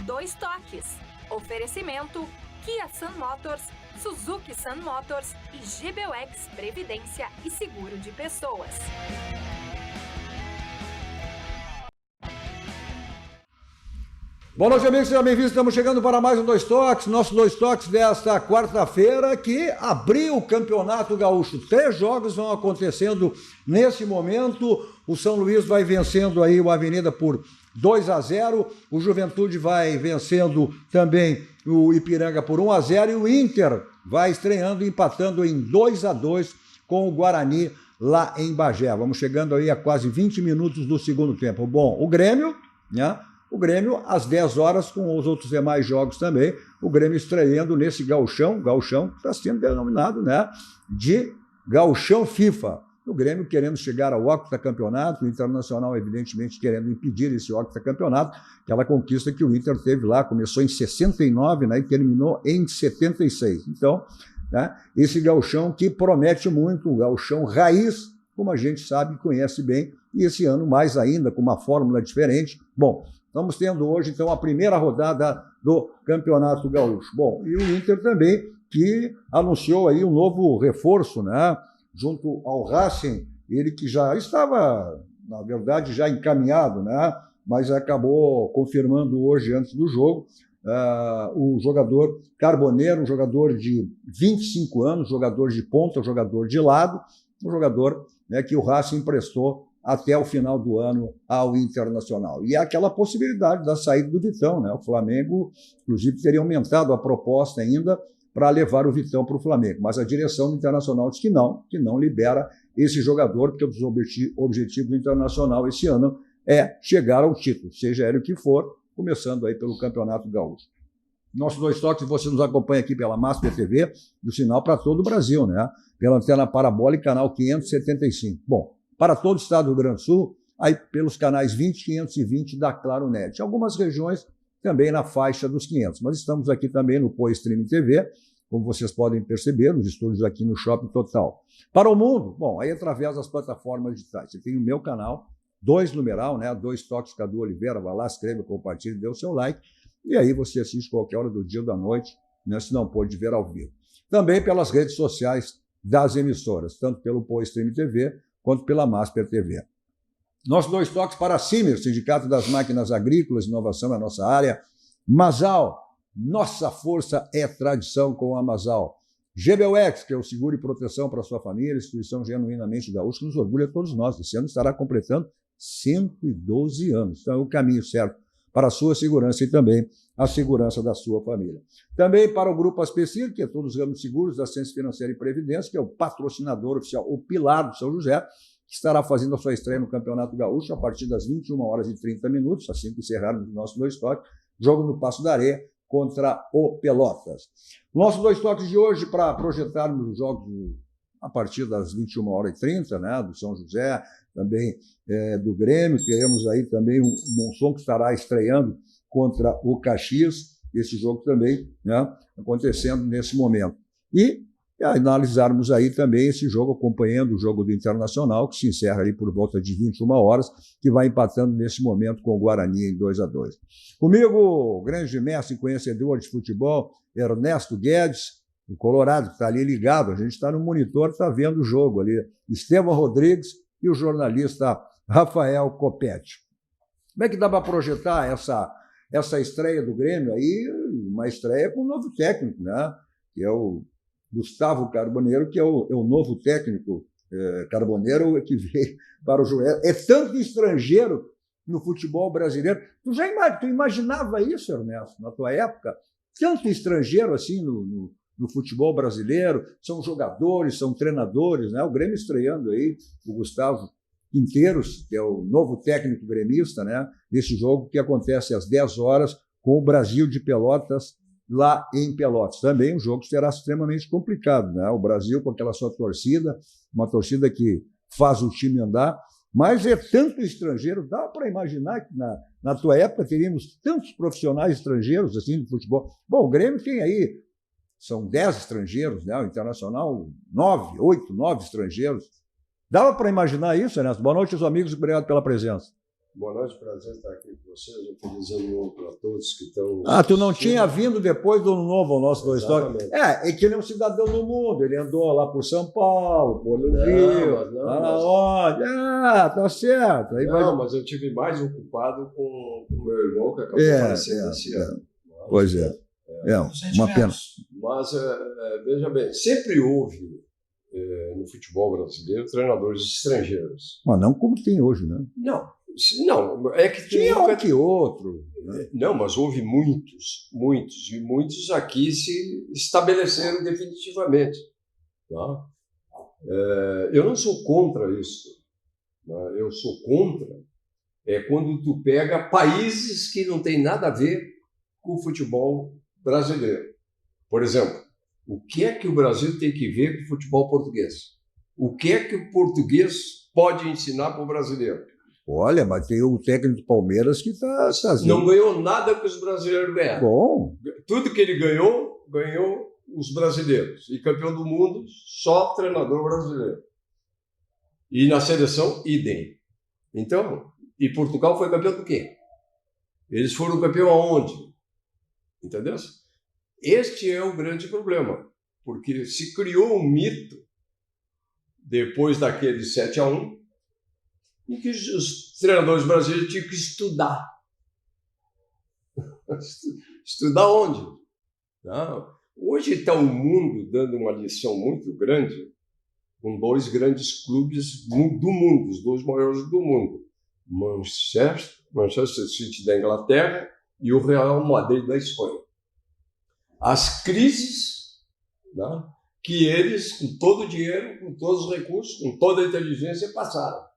Dois Toques. Oferecimento Kia Sun Motors, Suzuki Sun Motors e GBUX Previdência e Seguro de Pessoas. Boa noite, amigos, sejam bem-vindos. Estamos chegando para mais um Dois Toques, nosso Dois Toques desta quarta-feira, que abriu o Campeonato Gaúcho. 3 jogos vão acontecendo nesse momento. O São Luís vai vencendo aí o Avenida por 2-0. O Juventude vai vencendo também o Ipiranga por 1-0. E o Inter vai estreando, empatando em 2-2 com o Guarani lá em Bagé. Vamos chegando aí a quase 20 minutos do segundo tempo. Bom, o Grêmio, né? O Grêmio, às 10 horas, com os outros demais jogos também, o Grêmio estreando nesse gauchão que está sendo denominado, né, de gauchão FIFA. O Grêmio querendo chegar ao octacampeonato, o Internacional, evidentemente, querendo impedir esse octacampeonato, aquela conquista que o Inter teve lá, começou em 69, né, e terminou em 76. Então, né, esse gauchão que promete muito, o gauchão raiz, como a gente sabe e conhece bem, e esse ano mais ainda, com uma fórmula diferente. Bom, estamos tendo hoje, então, a primeira rodada do Campeonato Gaúcho. Bom, e o Inter também, que anunciou aí um novo reforço, né, junto ao Racing, ele que já estava, na verdade, já encaminhado, né, mas acabou confirmando hoje, antes do jogo, o jogador Carboneiro, um jogador de 25 anos, jogador de ponta, jogador de lado, um jogador, né, que o Racing emprestou até o final do ano ao Internacional. E aquela possibilidade da saída do Vitão, né? O Flamengo, inclusive, teria aumentado a proposta ainda para levar o Vitão para o Flamengo. Mas a direção do Internacional diz que não libera esse jogador, porque o objetivo do Internacional esse ano é chegar ao título, seja ele o que for, começando aí pelo Campeonato Gaúcho. Nossos Dois Toques, você nos acompanha aqui pela Master TV, do sinal para todo o Brasil, né? Pela antena parabólica, canal 575. Bom, para todo o estado do Rio Grande do Sul, aí pelos canais 20 e 520 da Claro Net. Algumas regiões também na faixa dos 500, mas estamos aqui também no Poi Stream TV, como vocês podem perceber, nos estúdios aqui no Shopping Total. Para o mundo, bom, aí através das plataformas digitais. Você tem o meu canal, 2 numeral, né? 2 Toques Cadu Oliveira, vai lá, escreve, compartilha, dê o seu like, e aí você assiste qualquer hora do dia ou da noite, né, se não pode ver ao vivo. Também pelas redes sociais das emissoras, tanto pelo Poi Stream TV, quanto pela Masper TV. Nossos Dois Toques para a CIMER, Sindicato das Máquinas Agrícolas, inovação é a nossa área. Masal, nossa força é tradição com a Masal. GBUX, que é o seguro e proteção para a sua família, instituição genuinamente gaúcha, que nos orgulha a todos nós. Esse ano estará completando 112 anos. Então é o caminho certo para a sua segurança e também a segurança da sua família. Também para o Grupo Aspecir, que é todos os ramos seguros da Ciência Financeira e Previdência, que é o patrocinador oficial, o pilar do São José, que estará fazendo a sua estreia no Campeonato Gaúcho a partir das 21h30, assim que encerrarmos o nosso Dois Toques, jogo no Passo da Areia contra o Pelotas. Nossos Dois Toques de hoje, para projetarmos os jogos a partir das 21h30, né, do São José, também do Grêmio, teremos aí também o Monson que estará estreando contra o Caxias, esse jogo também, né, acontecendo nesse momento. E analisarmos aí também esse jogo, acompanhando o jogo do Internacional, que se encerra ali por volta de 21h, que vai empatando nesse momento com o Guarani em 2-2. Comigo, o grande mestre e conhecedor de futebol, Ernesto Guedes, o Colorado, que está ali ligado, a gente está no monitor, está vendo o jogo ali, Estevão Rodrigues e o jornalista Rafael Copete. Como é que dá para projetar essa estreia do Grêmio aí? Uma estreia com um novo técnico, né? Que é o Gustavo Carboneiro, que é o novo técnico Carboneiro que veio para o Joel. É tanto estrangeiro no futebol brasileiro. Tu imaginava isso, Ernesto, na tua época? Tanto estrangeiro assim no futebol brasileiro, são jogadores, são treinadores, né? O Grêmio estreando aí, o Gustavo Quinteiros, que é o novo técnico gremista, né? Nesse jogo que acontece às 10 horas com o Brasil de Pelotas, lá em Pelotas. Também o jogo será extremamente complicado, né? O Brasil com aquela sua torcida, uma torcida que faz o time andar, mas é tanto estrangeiro, dá para imaginar que na tua época teríamos tantos profissionais estrangeiros assim de futebol. Bom, o Grêmio tem aí, são 10 estrangeiros, né? O Internacional, 9 estrangeiros. Dava para imaginar isso, Ernesto? Boa noite, meus amigos, obrigado pela presença. Boa noite, prazer estar aqui com vocês. Um feliz ano novo para todos que estão... Tu não tinha vindo depois do ano novo ao nosso Dois Toques? É que ele é um cidadão do mundo. Ele andou lá por São Paulo, por Rio, lá onde? Tá certo. Aí mas eu tive mais ocupado com o meu irmão, que acabou falecendo esse ano. Pois é. Uma pena. Mas, veja bem, sempre houve no futebol brasileiro treinadores estrangeiros. Mas não como tem hoje, né? Não, é que tinha um que outro. Né? Não, mas houve muitos, e muitos aqui se estabeleceram definitivamente. Tá? Eu não sou contra isso. Tá? Eu sou contra quando tu pega países que não têm nada a ver com o futebol brasileiro. Por exemplo, o que é que o Brasil tem que ver com o futebol português? O que é que o português pode ensinar para o brasileiro? Olha, mas tem o técnico do Palmeiras que está fazendo. Não ganhou nada que os brasileiros ganharam. Bom. Tudo que ele ganhou os brasileiros. E campeão do mundo, só treinador brasileiro. E na seleção, idem. Então, e Portugal foi campeão do quê? Eles foram campeão aonde? Entendeu? Este é o grande problema. Porque se criou um mito, depois daquele 7-1, em que os treinadores brasileiros tinham que estudar. Estudar onde? Não. Hoje está o mundo dando uma lição muito grande com dois grandes clubes do mundo, os dois maiores do mundo. Manchester City da Inglaterra e o Real Madrid da Espanha. As crises, né, que eles, com todo o dinheiro, com todos os recursos, com toda a inteligência, passaram.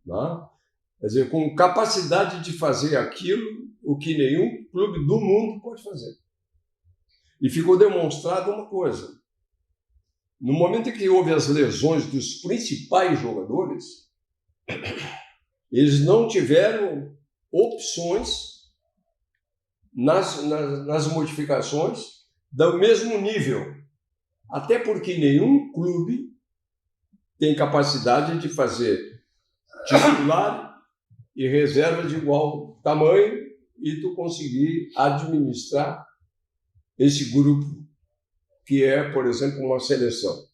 Né? Quer dizer, com capacidade de fazer aquilo o que nenhum clube do mundo pode fazer. E ficou demonstrado uma coisa. No momento em que houve as lesões dos principais jogadores, eles não tiveram opções nas modificações do mesmo nível. Até porque nenhum clube tem capacidade de fazer titular e reserva de igual tamanho e tu conseguir administrar esse grupo que é, por exemplo, uma seleção.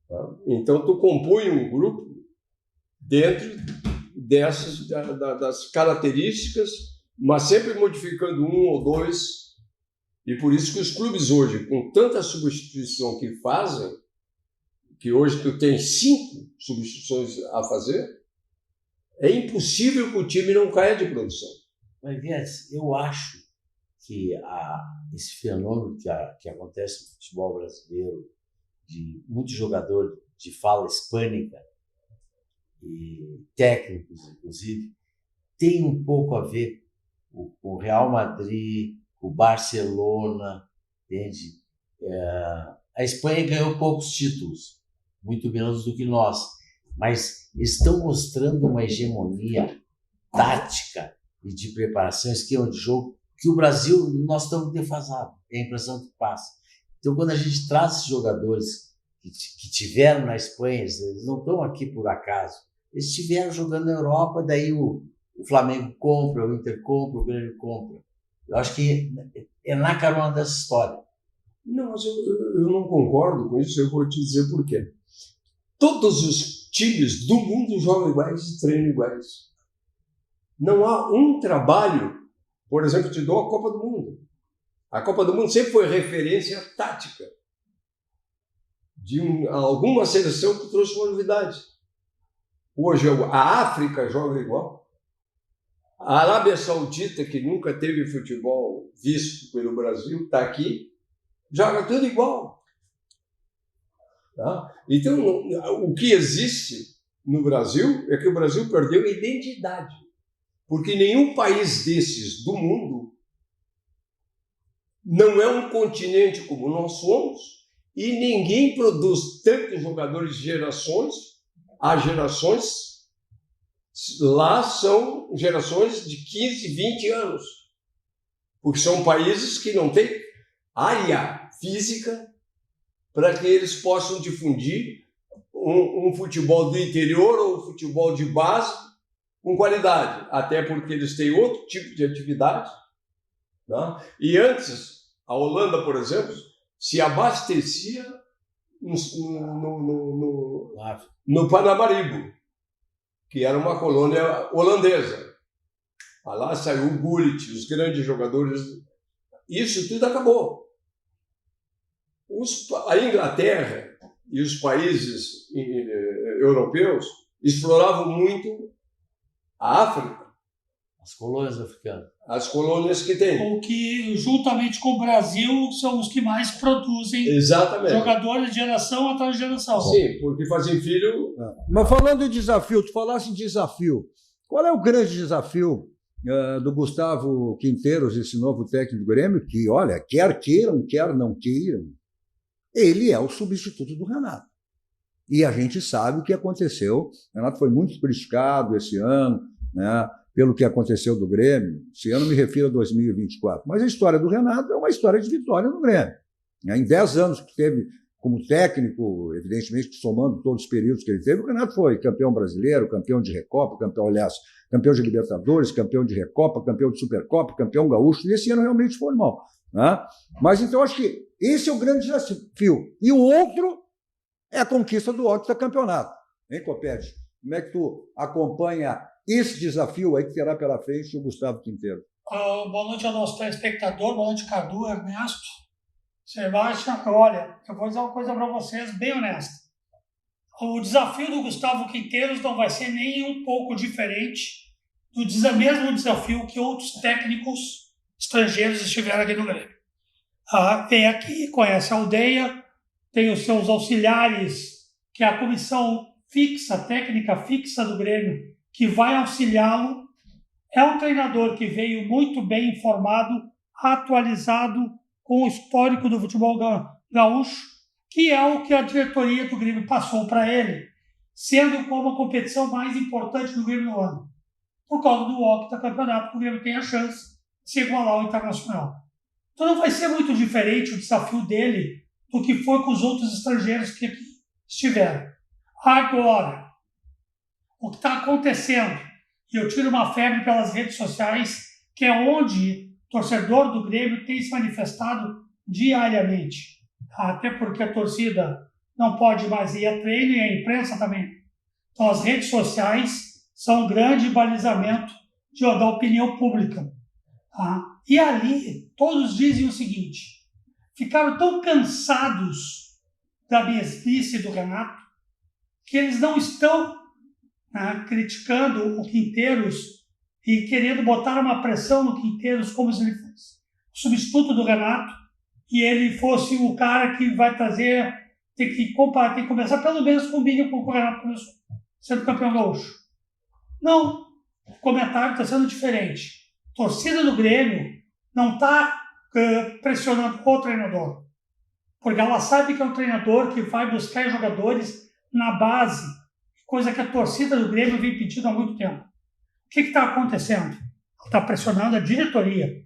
Tá? Então, tu compõe um grupo dentro dessas das características, mas sempre modificando um ou dois. E por isso que os clubes hoje, com tanta substituição que fazem, que hoje tu tem 5 substituições a fazer, é impossível que o time não caia de produção. Mas, Guedes, eu acho que esse fenômeno que acontece no futebol brasileiro, de muito jogador de fala hispânica, e técnicos, inclusive, tem um pouco a ver com o Real Madrid, com o Barcelona, entende? A Espanha ganhou poucos títulos, muito menos do que nós, mas estão mostrando uma hegemonia tática e de preparação, esquema de jogo, que o Brasil, nós estamos defasados, é a impressão que passa. Então, quando a gente traz esses jogadores que tiveram na Espanha, eles não estão aqui por acaso, eles estiveram jogando na Europa, daí o Flamengo compra, o Inter compra, o Grêmio compra. Eu acho que é na carona dessa história. Não, mas eu não concordo com isso, eu vou te dizer por quê. Todos os times do mundo jogam iguais e treinam iguais. Não há um trabalho, por exemplo, te dou a Copa do Mundo. A Copa do Mundo sempre foi referência tática de alguma seleção que trouxe uma novidade. Hoje a África joga igual. A Arábia Saudita, que nunca teve futebol visto pelo Brasil, está aqui, joga tudo igual. Tá? Então, o que existe no Brasil é que o Brasil perdeu a identidade. Porque nenhum país desses do mundo não é um continente como nós somos e ninguém produz tantos jogadores de gerações a gerações. Lá são gerações de 15, 20 anos. Porque são países que não têm área física para que eles possam difundir um futebol do interior ou um futebol de base com qualidade, até porque eles têm outro tipo de atividade, né? E antes, a Holanda, por exemplo, se abastecia no Paramaribo, que era uma colônia holandesa. Lá saiu o Gullit, os grandes jogadores. Isso tudo acabou. A Inglaterra e os países europeus exploravam muito a África. As colônias africanas. As colônias que tem. Ou que, juntamente com o Brasil, são os que mais produzem Exatamente. Jogadores de geração atrás de geração. Sim, porque fazem filho... Mas falando em desafio, tu falasse em desafio. Qual é o grande desafio do Gustavo Quinteiros, esse novo técnico do Grêmio, que, olha, quer queiram, quer não queiram, ele é o substituto do Renato. E a gente sabe o que aconteceu. O Renato foi muito criticado esse ano, né, pelo que aconteceu do Grêmio. Esse ano me refiro a 2024. Mas a história do Renato é uma história de vitória no Grêmio. Em 10 anos que teve como técnico, evidentemente somando todos os períodos que ele teve, o Renato foi campeão brasileiro, campeão de Recopa, campeão de Libertadores, campeão de Recopa, campeão de Supercopa, campeão gaúcho, e esse ano realmente foi mal, né? Mas então acho que esse é o grande desafio. E o outro é a conquista do octacampeonato. Hein, Copete? Como é que tu acompanha esse desafio aí que terá pela frente o Gustavo Quinteiro? Boa noite ao nosso telespectador, boa noite, Cadu, Ernesto, Sebastião. Olha, eu vou dizer uma coisa para vocês bem honesta. O desafio do Gustavo Quinteiros não vai ser nem um pouco diferente do mesmo desafio que outros técnicos estrangeiros estiveram aqui no Grêmio. Vem aqui, conhece a aldeia, tem os seus auxiliares, que é a comissão fixa, técnica fixa do Grêmio, que vai auxiliá-lo. É um treinador que veio muito bem informado, atualizado, com o histórico do futebol gaúcho, que é o que a diretoria do Grêmio passou para ele, sendo como a competição mais importante do Grêmio no ano. Por causa do octacampeonato, o Grêmio tem a chance de se igualar ao Internacional. Então não vai ser muito diferente o desafio dele do que foi com os outros estrangeiros que aqui estiveram. Agora, o que está acontecendo, e eu tiro uma febre pelas redes sociais, que é onde o torcedor do Grêmio tem se manifestado diariamente. Até porque a torcida não pode mais ir a treino e a imprensa também. Então as redes sociais são um grande balizamento da opinião pública. E ali todos dizem o seguinte: ficaram tão cansados da mesmice do Renato que eles não estão criticando o Quinteiros e querendo botar uma pressão no Quinteiros como se ele fosse o substituto do Renato e ele fosse o cara que vai trazer, tem que começar pelo menos com o mínimo com o Renato começou, sendo campeão gaúcho. Não, o comentário está sendo diferente. A torcida do Grêmio não está pressionando o treinador, porque ela sabe que é um treinador que vai buscar jogadores na base, coisa que a torcida do Grêmio vem pedindo há muito tempo. O que está acontecendo? Está pressionando a diretoria,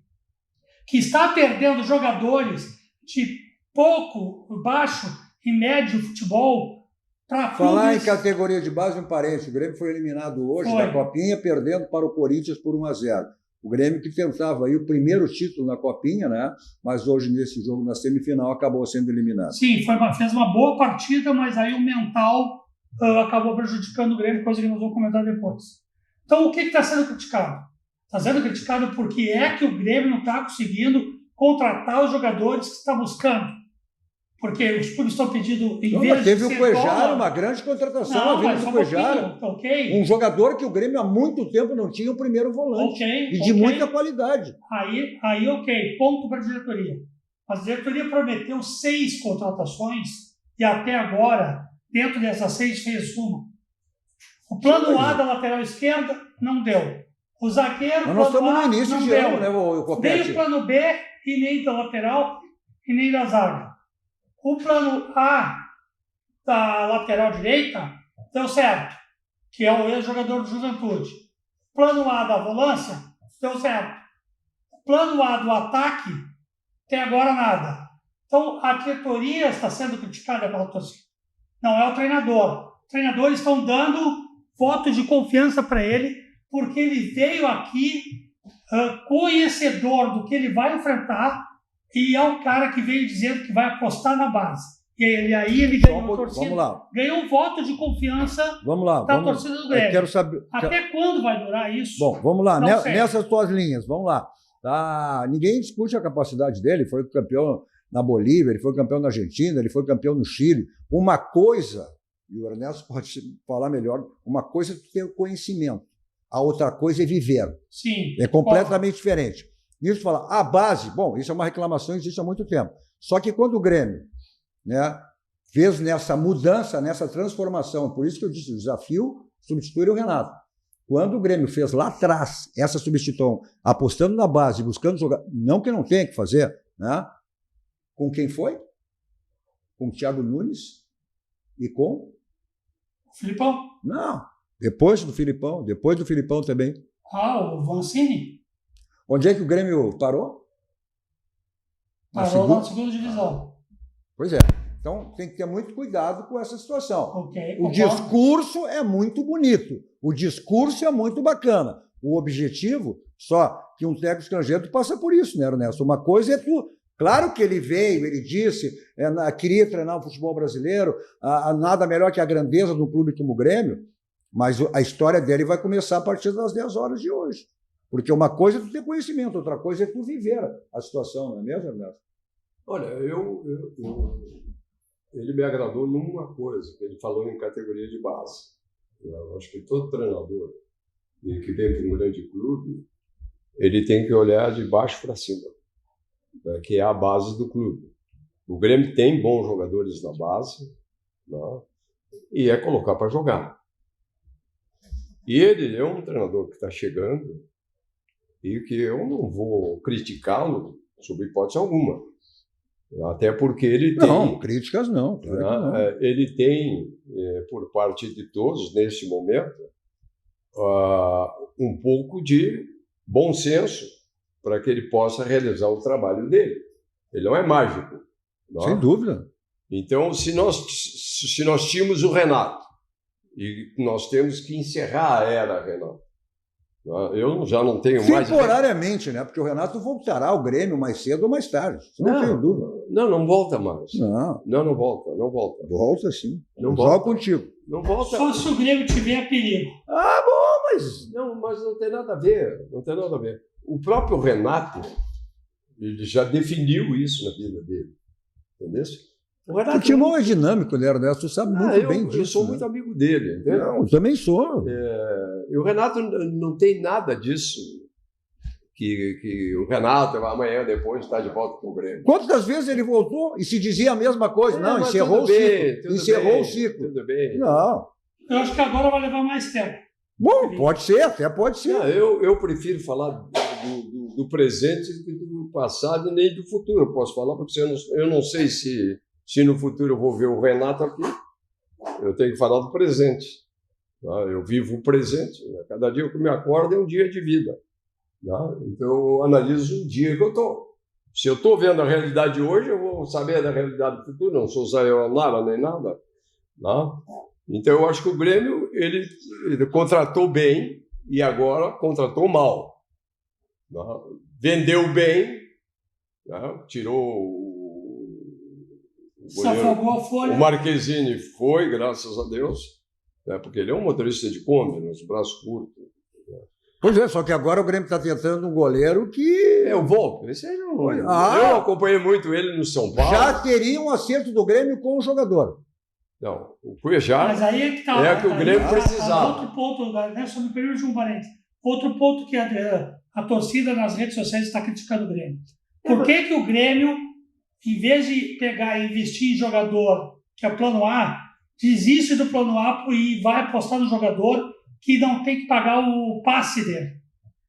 que está perdendo jogadores de pouco, baixo e médio futebol para falar em categoria de base, um parênteses, o Grêmio foi eliminado hoje da Copinha, perdendo para o Corinthians por 1-0. O Grêmio que tentava aí o primeiro título na Copinha, né? Mas hoje, nesse jogo, na semifinal, acabou sendo eliminado. Sim, fez uma boa partida, mas aí o mental acabou prejudicando o Grêmio, coisa que nós vamos comentar depois. Então, o que está sendo criticado? Está sendo criticado porque é que o Grêmio não está conseguindo contratar os jogadores que está buscando. Porque os clubes estão pedindo... Teve o Cuejara, uma grande contratação, a vinda do Cuejara. Okay. Um jogador que o Grêmio há muito tempo não tinha o primeiro volante. E de muita qualidade. Aí, ok, ponto para a diretoria. A diretoria prometeu 6 contratações e até agora, dentro dessas 6, fez uma. O plano A da lateral esquerda não deu. O zagueiro, mas nós estamos no início de ano, né, Copete? Nem o plano B e nem da lateral e nem da zaga. O plano A da lateral direita deu certo, que é o ex-jogador do Juventude. O plano A da volância deu certo. O plano A do ataque, até agora nada. Então, a diretoria está sendo criticada pela torcida. não é o treinador. Os treinadores estão dando voto de confiança para ele, porque ele veio aqui conhecedor do que ele vai enfrentar e é um cara que veio dizendo que vai apostar na base. E aí ele ganhou a torcida. Vamos lá. Ganhou um voto de confiança Vamos lá. da torcida do Grêmio. Quero saber. Até quando vai durar isso? Bom, vamos lá. Não sei. Nessas tuas linhas, vamos lá. Tá? Ninguém discute a capacidade dele. Ele foi campeão na Bolívia, ele foi campeão na Argentina, ele foi campeão no Chile. Uma coisa, e o Ernesto pode falar melhor, uma coisa é ter conhecimento, a outra coisa é viver. Sim. É completamente diferente. Isso fala, a base, bom, isso é uma reclamação, existe há muito tempo. Só que quando o Grêmio, né, fez nessa mudança, nessa transformação, por isso que eu disse, o desafio substituir o Renato. Quando o Grêmio fez lá atrás essa substituição, apostando na base, buscando jogar, não que não tenha que fazer, né? Com quem foi? Com o Thiago Nunes e com? Filipão? Não, depois do Filipão também. O Vancini? Onde é que o Grêmio parou? Parou na segunda divisão. Pois é. Então tem que ter muito cuidado com essa situação. Okay, o discurso é muito bonito, o discurso é muito bacana. O objetivo, só que um técnico estrangeiro passa por isso, né, Ernesto? Uma coisa é tu. Claro que ele veio, ele disse, queria treinar o futebol brasileiro, nada melhor que a grandeza de um clube como o Grêmio, mas a história dele vai começar a partir das 10 horas de hoje. Porque uma coisa é tu ter conhecimento, outra coisa é tu viver a situação, não é mesmo, Ernesto? Olha, ele me agradou numa coisa, que ele falou em categoria de base. Eu acho que todo treinador que vem para um grande clube, ele tem que olhar de baixo para cima, né, que é a base do clube. O Grêmio tem bons jogadores na base, né, e é colocar para jogar. E ele é um treinador que está chegando e que eu não vou criticá-lo sob hipótese alguma. Até porque ele tem... Não, críticas não. Claro que não. Ele tem, por parte de todos, neste momento, um pouco de bom senso para que ele possa realizar o trabalho dele. Ele não é mágico. Não? Sem dúvida. Então, se nós tínhamos o Renato, e nós temos que encerrar a era Renato, eu já não tenho mais... Temporariamente, né? Porque o Renato voltará ao Grêmio mais cedo ou mais tarde. Não tenho dúvida. Não volta mais. Não volta. Volta sim. Não volta volta contigo. Não volta. Só se o Grêmio tiver perigo. Bom, mas... Mas não tem nada a ver. Não tem nada a ver. O próprio Renato, ele já definiu isso na vida dele. Entendeu? O futebol é dinâmico, né, Ernesto? Tu sabe muito bem disso. Eu sou muito amigo dele. Entendeu? Não, eu também sou. E o Renato não tem nada disso que o Renato amanhã, depois, está de volta com o Grêmio. Quantas vezes ele voltou e se dizia a mesma coisa? Não, encerrou o ciclo. Encerrou o ciclo. Tudo bem. Não. Eu acho que agora vai levar mais tempo. Bom, pode ser, até pode ser. Eu prefiro falar do presente do que do passado e nem do futuro. Eu posso falar, porque eu não sei se no futuro eu vou ver o Renato aqui. Eu tenho que falar do presente. Eu vivo o presente. Cada dia que eu me acordo é um dia de vida. Então eu analiso o dia que eu estou. Se eu estou vendo a realidade hoje, eu vou saber da realidade do futuro. Não sou sayonara nem nada. Então eu acho que o Grêmio ele contratou bem e agora contratou mal. Vendeu bem, tirou o afogou a folha. O Marquezine foi, graças a Deus, porque ele é um motorista de Kombi, os braços curtos. Pois é, só que agora o Grêmio está tentando um goleiro que... Eu volto. Eu acompanhei muito ele no São Paulo. Já teria um acerto do Grêmio com o jogador. Não, o Cuejá Mas aí é que tá, é que o Grêmio precisava. Outro ponto, né, só me permite um parênteses. Outro ponto que a torcida nas redes sociais está criticando o Grêmio. Por que o Grêmio, em vez de pegar e investir em jogador, que é o plano A, desiste do plano A e vai apostar no jogador que não tem que pagar o passe dele?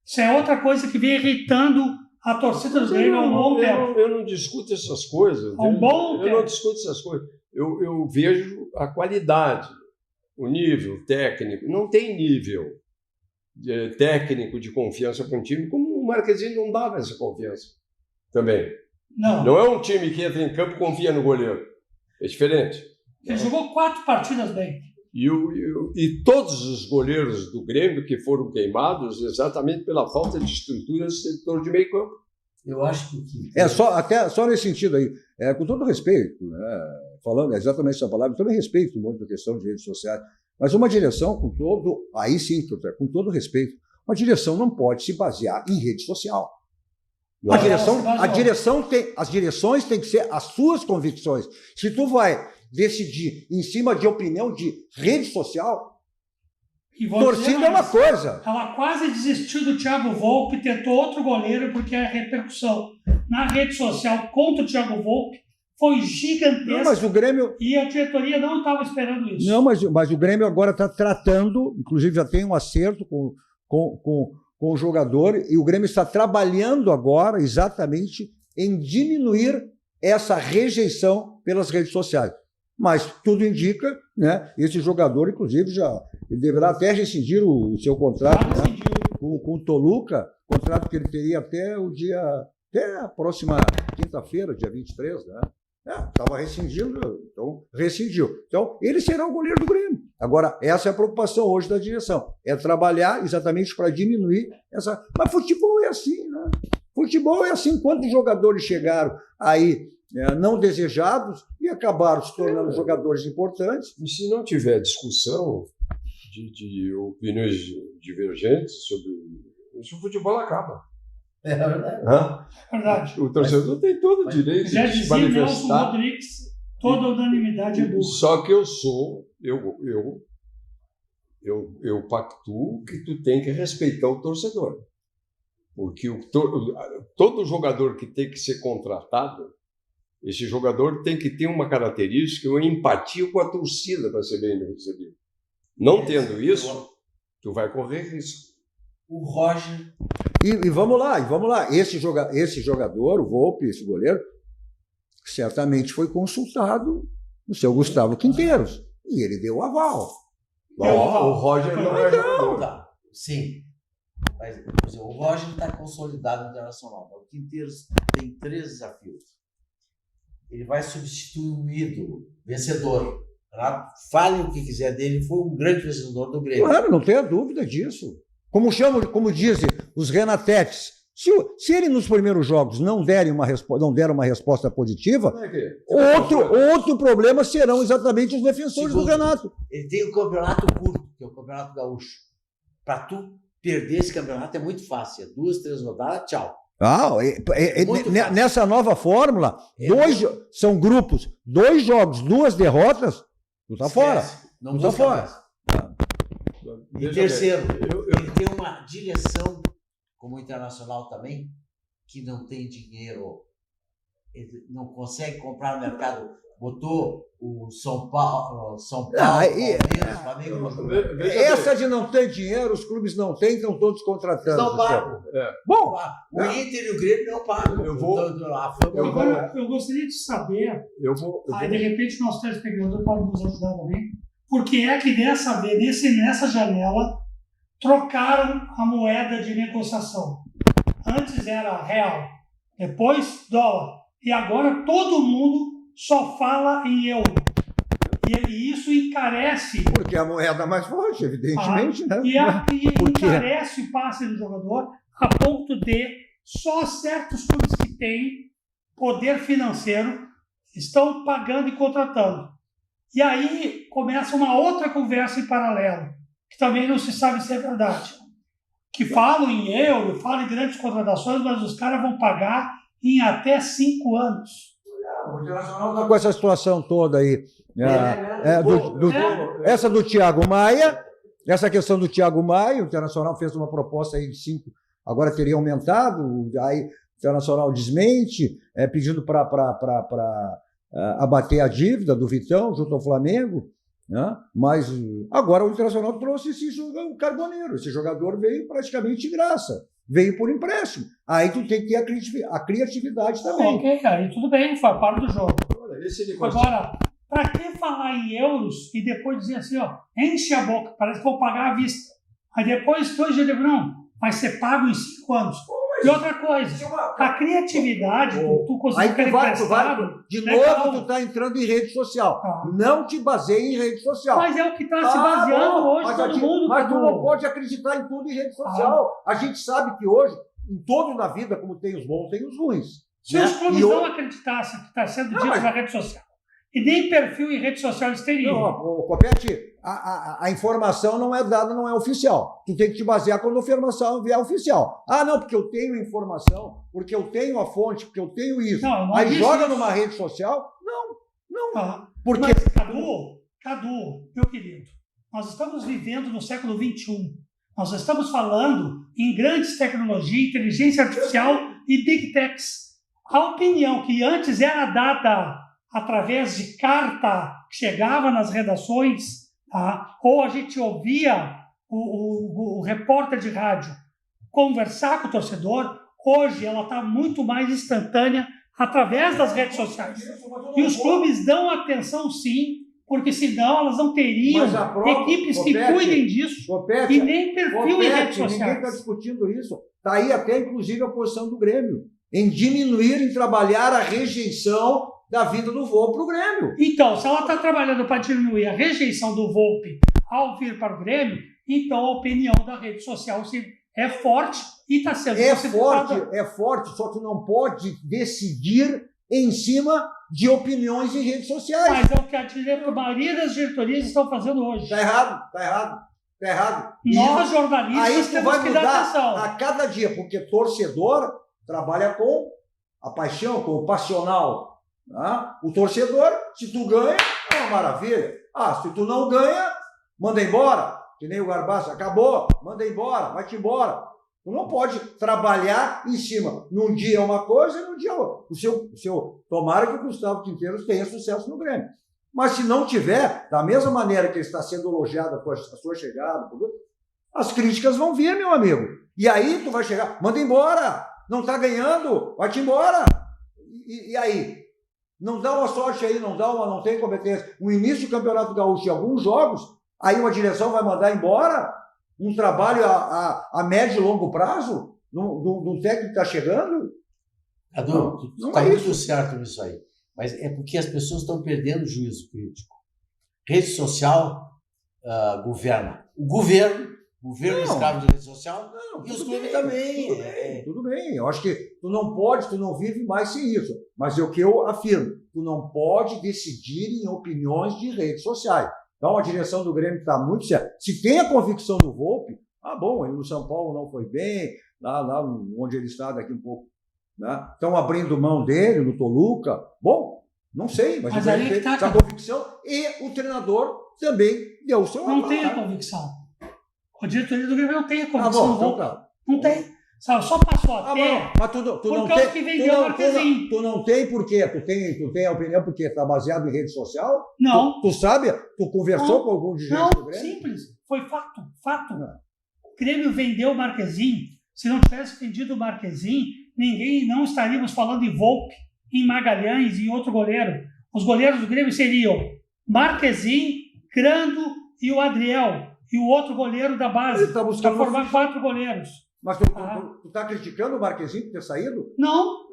Isso é outra coisa que vem irritando a torcida do Grêmio há um bom tempo. Eu não discuto essas coisas. Há um bom tempo. Eu não discuto essas coisas. Eu vejo a qualidade, o nível técnico. Não tem nível técnico de confiança para um time, como o Marquezine não dava essa confiança também. Não é um time que entra em campo e confia no goleiro. É diferente. Ele jogou 4 partidas bem. E todos os goleiros do Grêmio que foram queimados exatamente pela falta de estrutura do setor de meio campo. Eu acho que Só nesse sentido aí, com todo respeito, né, falando exatamente essa palavra, também respeito muito a questão de redes sociais, mas uma direção aí sim, com todo respeito, uma direção não pode se basear em rede social. As direções têm que ser as suas convicções. Se tu vai decidir em cima de opinião de rede social, torcida é uma coisa. Ela quase desistiu do Thiago Volpe, tentou outro goleiro, porque a repercussão na rede social contra o Thiago Volpe foi gigantesca. Não, mas o Grêmio... E a diretoria não estava esperando isso. Não, mas o Grêmio agora está tratando, inclusive já tem um acerto com o jogador, e o Grêmio está trabalhando agora exatamente em diminuir essa rejeição pelas redes sociais. Mas tudo indica, né? Esse jogador, inclusive, ele deverá até rescindir o seu contrato, né, com o Toluca, contrato que ele teria até a próxima quinta-feira, dia 23, né? Estava rescindindo, então rescindiu. Então, ele será o goleiro do Grêmio. Agora, essa é a preocupação hoje da direção, é trabalhar exatamente para diminuir essa... Mas futebol é assim, né? Futebol é assim, quantos jogadores chegaram aí não desejados e acabaram se tornando jogadores importantes. E se não tiver discussão de opiniões divergentes sobre isso, o futebol acaba. É verdade. Verdade. O torcedor tem todo o direito já de se dizia Nelson manifestar. Rodrigues, toda unanimidade é burra. Só que eu pactuo que tu tem que respeitar o torcedor. Porque todo jogador que tem que ser contratado, esse jogador tem que ter uma característica, uma empatia com a torcida para ser bem recebido. Não tendo isso, tu vai correr risco. O Roger... E vamos lá. Esse jogador, o Volpe, esse goleiro, certamente foi consultado no seu Gustavo Quinteiros. E ele deu o aval. O Roger não é jogador. Tá. Sim. Mas, por exemplo, o Roger está consolidado no Internacional. O Quinteiros tem 3 desafios. Ele vai substituir um ídolo, vencedor. Fale o que quiser dele, foi um grande vencedor do Grêmio. Claro, não tenha dúvida disso. Como dizem os Renatetes, se ele nos primeiros jogos não der uma resposta positiva, outro problema serão exatamente os defensores do Renato. Ele tem o campeonato curto, que é o Campeonato Gaúcho. Para tu perder esse campeonato é muito fácil. 2, 3 rodadas, tchau. Nessa nova fórmula, são grupos, 2 jogos, 2 derrotas, tu tá fora. Não tá fora. E terceiro, ele tem uma direção, como o Internacional também, que não tem dinheiro, ele não consegue comprar no mercado. Botou o São Paulo, Palmeiras, Flamengo. Essa de não ter dinheiro, os clubes não têm, estão todos contratando. Não pagam. Bom, o Inter e o Grêmio não pagam. Eu gostaria de saber, aí de repente nosso telespectador pode nos ajudar também, porque é que dessa vez, nessa janela, trocaram a moeda de negociação. Antes era real, depois dólar, e agora todo mundo só fala em euro. E isso encarece... Porque a moeda é mais forte, evidentemente, né? E encarece o passe do jogador a ponto de só certos clubes que têm poder financeiro estão pagando e contratando. E aí começa uma outra conversa em paralelo, que também não se sabe se é verdade. Que falam em euro, falam em grandes contratações, mas os caras vão pagar em até 5 anos. O Internacional está com essa situação toda aí. Essa do Thiago Maia, essa questão do Thiago Maia, o Internacional fez uma proposta aí de 5, agora teria aumentado, aí o Internacional desmente, pedindo para abater a dívida do Vitão junto ao Flamengo, né? Mas agora o Internacional trouxe esse Carboneiro, esse jogador veio praticamente de graça. Veio por empréstimo. Aí tu tem que ter a criatividade também. Ok, aí tudo bem, faz parte do jogo. Agora, para que falar em euros e depois dizer assim, ó, enche a boca, parece que vou pagar à vista. Aí depois, 2 dias depois, não, vai ser pago em 5 anos. E outra coisa, a criatividade, tu Aí consegue de novo tu está entrando em rede social. Não te baseie em rede social. Mas é o que está se baseando hoje todo mundo. Mas tu não pode acreditar em tudo em rede social. A gente sabe que hoje, em todo na vida, como tem os bons, tem os ruins. Se os clubes não acreditassem que está sendo dito na rede social, e nem perfil em rede social eles teriam. Não, Copete, a informação não é dada, não é oficial. Tu tem que te basear quando a informação vier oficial. Não, porque eu tenho informação, porque eu tenho a fonte, porque eu tenho isso. Não aí joga isso. Numa rede social? Não. Porque... Mas, Cadu, meu querido, nós estamos vivendo no século XXI. Nós estamos falando em grandes tecnologias, inteligência artificial e big techs. A opinião que antes era dada através de carta que chegava nas redações, ou a gente ouvia o repórter de rádio conversar com o torcedor, hoje ela está muito mais instantânea através das redes sociais. E os clubes dão atenção, sim, porque senão elas não teriam equipes que cuidem disso e nem perfil em redes sociais. Ninguém está discutindo isso. Está aí até, inclusive, a posição do Grêmio, em diminuir, em trabalhar a rejeição da vinda do Volpi para o Grêmio. Então, se ela está trabalhando para diminuir a rejeição do Volpi ao vir para o Grêmio, então a opinião da rede social é forte e está sendo É forte, só que não pode decidir em cima de opiniões em redes sociais. Mas é o que a maioria das diretorias estão fazendo hoje. Está errado. Nós, jornalistas, aí temos que dar atenção. A cada dia, porque torcedor trabalha com a paixão, com o passional. O torcedor, se tu ganha, é uma maravilha. Se tu não ganha, manda embora. Que nem o Garbaço, acabou, manda embora, vai-te embora. Tu não pode trabalhar em cima. Num dia é uma coisa e num dia é outra. Tomara que o Gustavo Quinteiros tenha sucesso no Grêmio. Mas se não tiver, da mesma maneira que ele está sendo elogiado a sua chegada, as críticas vão vir, meu amigo. E aí tu vai chegar, manda embora, não está ganhando, vai-te embora. E aí? Não dá uma sorte aí, não tem competência. O início do Campeonato Gaúcho, em alguns jogos, aí uma direção vai mandar embora um trabalho a médio e longo prazo do técnico que está chegando? Cadu, tu está muito certo nisso aí. Mas é porque as pessoas estão perdendo o juízo crítico. Rede social governa. O governo escravo de rede social e os clubes também. Tudo bem. Eu acho que tu não vive mais sem isso. Mas é o que eu afirmo. Tu não pode decidir em opiniões de redes sociais. Então, a direção do Grêmio está muito certa. Se tem a convicção do Volpi, bom, ele no São Paulo não foi bem, lá onde ele está daqui um pouco. Né? Estão abrindo mão dele, no Toluca. Bom, não sei, mas o Grêmio tem essa convicção e o treinador também deu o seu Não tem a convicção. A diretoria do Grêmio não tem a convicção do Volpi. Não tem. Só passou a ter. Mas tu não tem. Que vendeu o Marquezinho. Tu não tem por quê? Tu tem a opinião porque está baseado em rede social? Não. Tu sabe? Tu conversou com algum dirigente do Grêmio? Não, simples. Foi fato. O Grêmio vendeu o Marquezinho. Se não tivesse vendido o Marquezinho, não estaríamos falando em Volpi, em Magalhães e em outro goleiro. Os goleiros do Grêmio seriam Marquezinho, Grando e o Adriel. E o outro goleiro da base. Ele está buscando formar 4 goleiros. Mas tu está criticando o Marquezinho por ter saído? Não.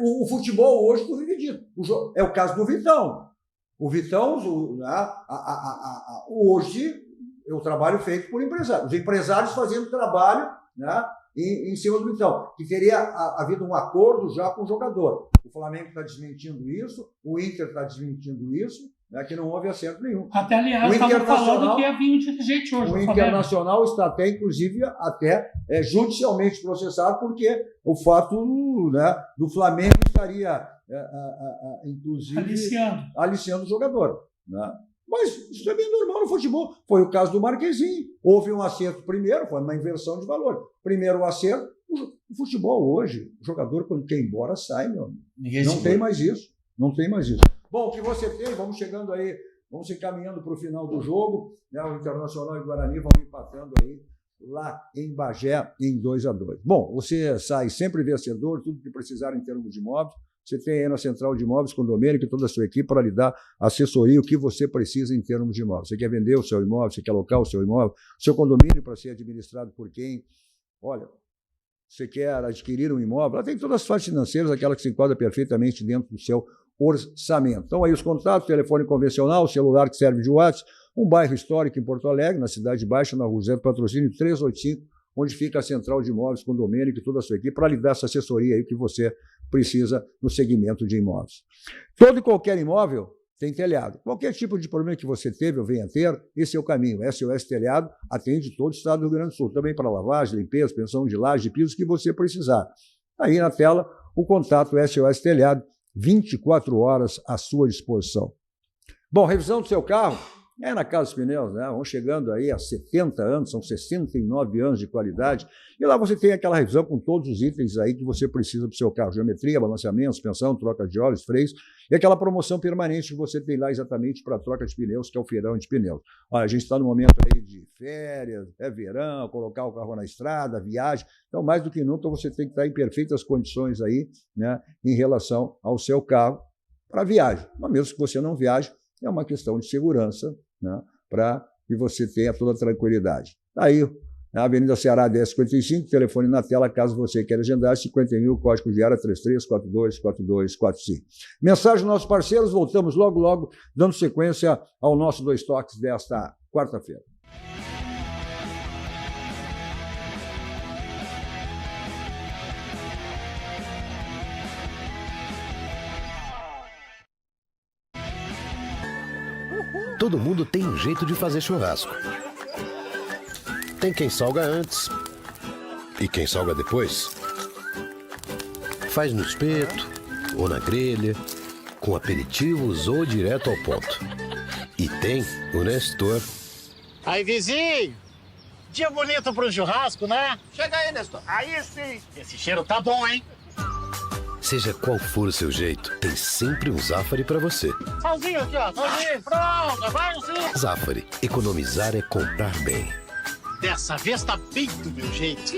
O futebol hoje tu vive disso. É o caso do Vitão. O Vitão, hoje, é o trabalho feito por empresários. Os empresários fazendo trabalho, né, em cima do Vitão. Que teria havido um acordo já com o jogador. O Flamengo está desmentindo isso, o Inter está desmentindo isso, né, que não houve acerto nenhum. Até, aliás, estavam falando que havia um dirigente hoje. O Internacional está até, inclusive, judicialmente processado, porque o fato, né, do Flamengo estaria, inclusive, aliciando o jogador. Né? Mas isso é bem normal no futebol. Foi o caso do Marquezinho. Houve um acerto primeiro, foi uma inversão de valor. Primeiro o acerto. O futebol hoje, o jogador, quando quer ir embora, sai, meu amigo. Não tem mais isso. Bom, o que você tem, vamos chegando aí, vamos encaminhando para o final do jogo, né? O Internacional e o Guarani vão empatando aí lá em Bagé em 2-2. Bom, você sai sempre vencedor, tudo que precisar em termos de imóveis. Você tem aí na Central de Imóveis, Condomínio, e toda a sua equipe para lhe dar assessoria, o que você precisa em termos de imóveis. Você quer vender o seu imóvel, você quer alocar o seu imóvel, o seu condomínio para ser administrado por quem? Olha, você quer adquirir um imóvel, ela tem todas as fases financeiras, aquela que se enquadra perfeitamente dentro do seu orçamento. Então, aí os contatos, telefone convencional, celular que serve de WhatsApp, um bairro histórico em Porto Alegre, na Cidade Baixa, na Rua José do Patrocínio 385, onde fica a Central de Imóveis, com o Domênico e toda a sua equipe, para lhe dar essa assessoria aí que você precisa no segmento de imóveis. Todo e qualquer imóvel tem telhado. Qualquer tipo de problema que você teve ou venha ter, esse é o caminho. SOS Telhado atende todo o estado do Rio Grande do Sul, também para lavagem, limpeza, pensão de laje, de pisos, que você precisar. Aí na tela, o contato SOS Telhado, 24 horas à sua disposição. Bom, revisão do seu carro é na Casa dos Pneus, né? Vão chegando aí a 70 anos, são 69 anos de qualidade, e lá você tem aquela revisão com todos os itens aí que você precisa para o seu carro, geometria, balanceamento, suspensão, troca de óleos, freios, e aquela promoção permanente que você tem lá exatamente para a troca de pneus, que é o feirão de pneus. Olha, a gente está no momento aí de férias, é verão, colocar o carro na estrada, viagem, então mais do que nunca você tem que estar em perfeitas condições aí, né, em relação ao seu carro para viagem. Mas mesmo que você não viaje, é uma questão de segurança, né, para que você tenha toda a tranquilidade. Aí, na Avenida Ceará 1055, telefone na tela, caso você queira agendar, 51, código de área 33424245. Mensagem dos nossos parceiros, voltamos logo, logo, dando sequência ao nosso Dois Toques desta quarta-feira. Todo mundo tem um jeito de fazer churrasco. Tem quem salga antes e quem salga depois. Faz no espeto ou na grelha, com aperitivos ou direto ao ponto. E tem o Nestor. Aí, vizinho! Dia bonito pro churrasco, né? Chega aí, Nestor. Aí sim! Esse cheiro tá bom, hein? Seja qual for o seu jeito, tem sempre um Zafari pra você. Salzinho aqui, ó. Salzinho, pronto. Vai, sim. Zafari, economizar é comprar bem. Dessa vez tá bem do meu jeito.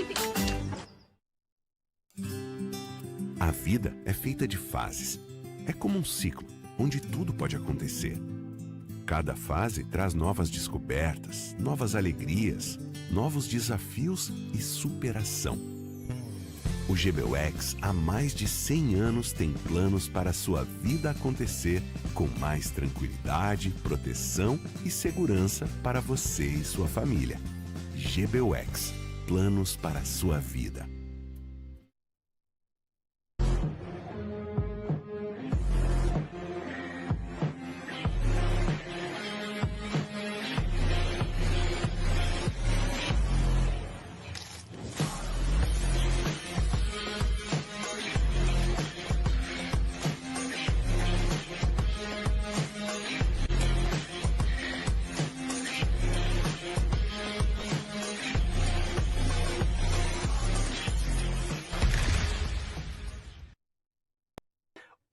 A vida é feita de fases. É como um ciclo, onde tudo pode acontecer. Cada fase traz novas descobertas, novas alegrias, novos desafios e superação. O GBUX há mais de 100 anos tem planos para a sua vida acontecer com mais tranquilidade, proteção e segurança para você e sua família. GBUX, planos para a sua vida.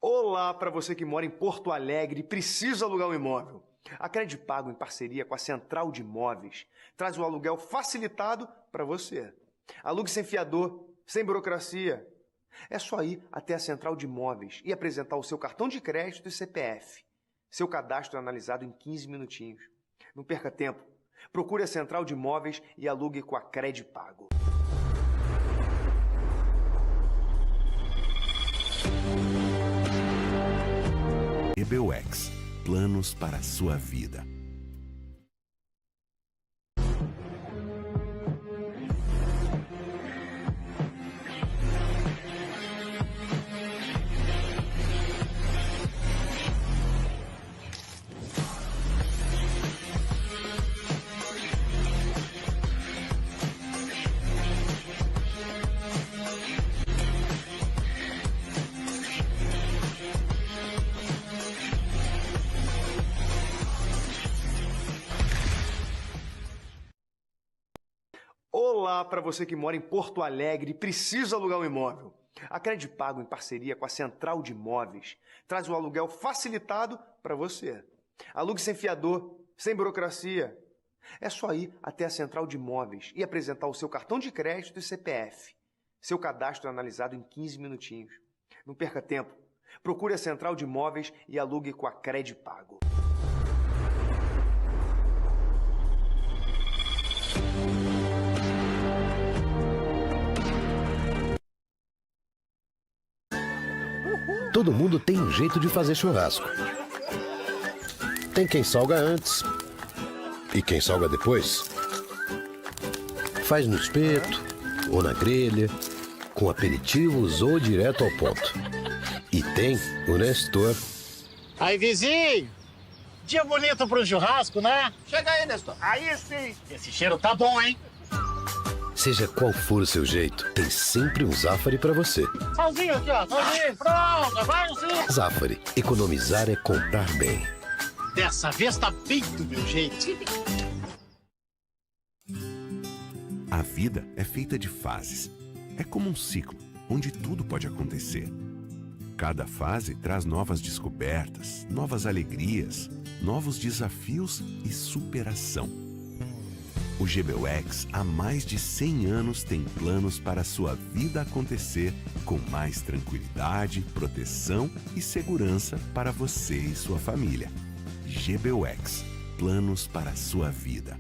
Olá para você que mora em Porto Alegre e precisa alugar um imóvel. A Credipago, em parceria com a Central de Imóveis, traz o aluguel facilitado para você. Alugue sem fiador, sem burocracia. É só ir até a Central de Imóveis e apresentar o seu cartão de crédito e CPF. Seu cadastro é analisado em 15 minutinhos. Não perca tempo. Procure a Central de Imóveis e alugue com a Credipago. GBUX, planos para a sua vida. Olá para você que mora em Porto Alegre e precisa alugar um imóvel. A Credipago, em parceria com a Central de Imóveis, traz o aluguel facilitado para você. Alugue sem fiador, sem burocracia. É só ir até a Central de Imóveis e apresentar o seu cartão de crédito e CPF. Seu cadastro é analisado em 15 minutinhos. Não perca tempo. Procure a Central de Imóveis e alugue com a Credipago. todo mundo tem um jeito de fazer churrasco. Tem quem salga antes e quem salga depois. Faz no espeto ou na grelha, com aperitivos ou direto ao ponto. E tem o Nestor. Aí, vizinho! Dia bonito pro churrasco, né? Chega aí, Nestor. Aí sim! Esse cheiro tá bom, hein? Seja qual for o seu jeito, tem sempre um Zafari pra você. Salzinho aqui, ó. Salzinho. Pronto, vai sim. Zafari, economizar é comprar bem. Dessa vez tá bem do meu jeito. A vida é feita de fases. É como um ciclo, onde tudo pode acontecer. Cada fase traz novas descobertas, novas alegrias, novos desafios e superação. O GBUX há mais de 100 anos tem planos para a sua vida acontecer com mais tranquilidade, proteção e segurança para você e sua família. GBUX, planos para a sua vida.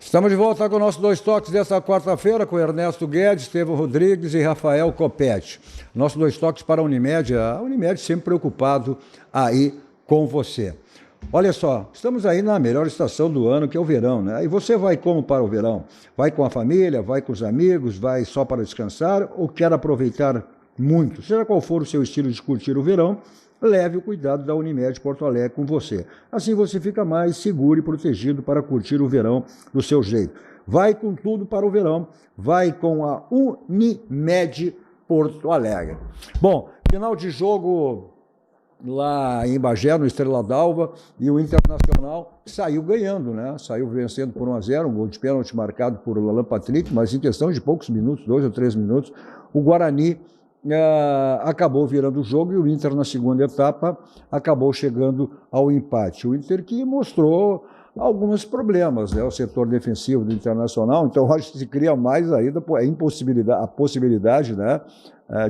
Estamos de volta com o nosso Dois Toques desta quarta-feira, com Ernesto Guedes, Estevão Rodrigues e Rafael Copete. Nosso Dois Toques para a Unimed sempre preocupado aí com você. Olha só, estamos aí na melhor estação do ano, que é o verão, né? E você vai como para o verão? Vai com a família, vai com os amigos, vai só para descansar ou quer aproveitar muito? Seja qual for o seu estilo de curtir o verão, leve o cuidado da Unimed Porto Alegre com você. Assim você fica mais seguro e protegido para curtir o verão do seu jeito. Vai com tudo para o verão, vai com a Unimed Porto Alegre. Bom, final de jogo lá em Bagé, no Estrela d'Alva, e o Internacional saiu ganhando, né? Saiu vencendo por 1-0, um gol de pênalti marcado por Alan Patrick, mas em questão de poucos minutos, 2 ou 3 minutos, o Guarani acabou virando o jogo e o Inter, na segunda etapa, acabou chegando ao empate. O Inter que mostrou alguns problemas, né? O setor defensivo do Internacional, então acho que se cria mais ainda a possibilidade, né,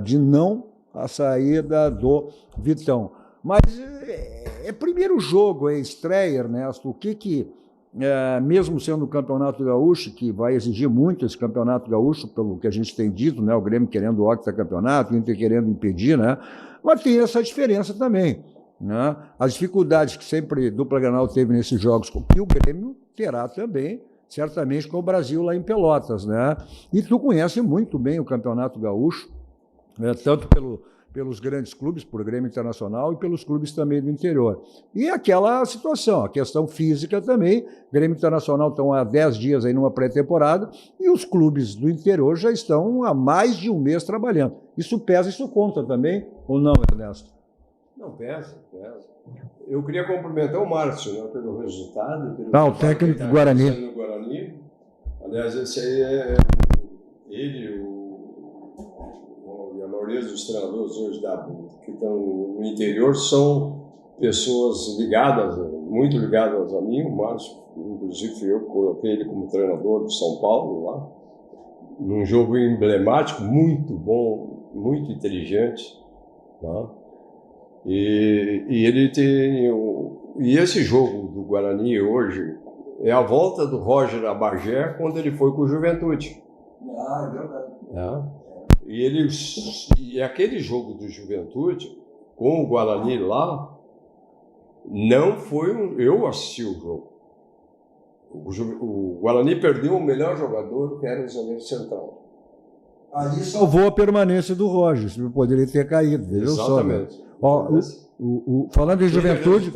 de não a saída do Vitão. Mas é primeiro jogo, é estreia, Ernesto. O que mesmo sendo o Campeonato Gaúcho, que vai exigir muito esse Campeonato Gaúcho, pelo que a gente tem dito, né? O Grêmio querendo o octacampeonato, o Inter querendo impedir, né? Mas tem essa diferença também, né? As dificuldades que sempre dupla Grenal teve nesses jogos, que o Grêmio terá também, certamente, com o Brasil lá em Pelotas, né? E tu conhece muito bem o Campeonato Gaúcho, tanto pelos grandes clubes, por Grêmio Internacional, e pelos clubes também do interior. E aquela situação, a questão física também, Grêmio Internacional estão há 10 dias aí numa pré-temporada, e os clubes do interior já estão há mais de um mês trabalhando. Isso pesa, isso conta também, ou não, Ernesto? Não, pesa. Eu queria cumprimentar o Márcio, né, pelo resultado. O técnico do Guarani. No Guarani. Aliás, esse aí é ele, a maioria dos treinadores hoje que estão no interior são pessoas ligadas, muito ligadas a mim. O Márcio, inclusive, eu coloquei ele como treinador do São Paulo lá, num jogo emblemático, muito bom, muito inteligente, tá? E ele e esse jogo do Guarani hoje é a volta do Roger a Bagé quando ele foi com o Juventude. É verdade. E aquele jogo do Juventude, com o Guarani lá, não foi eu assisti o jogo. O Guarani perdeu o melhor jogador, que era o zagueiro central. Ali salvou a permanência do Roger, se poderia ter caído. Exatamente. Falando em Juventude...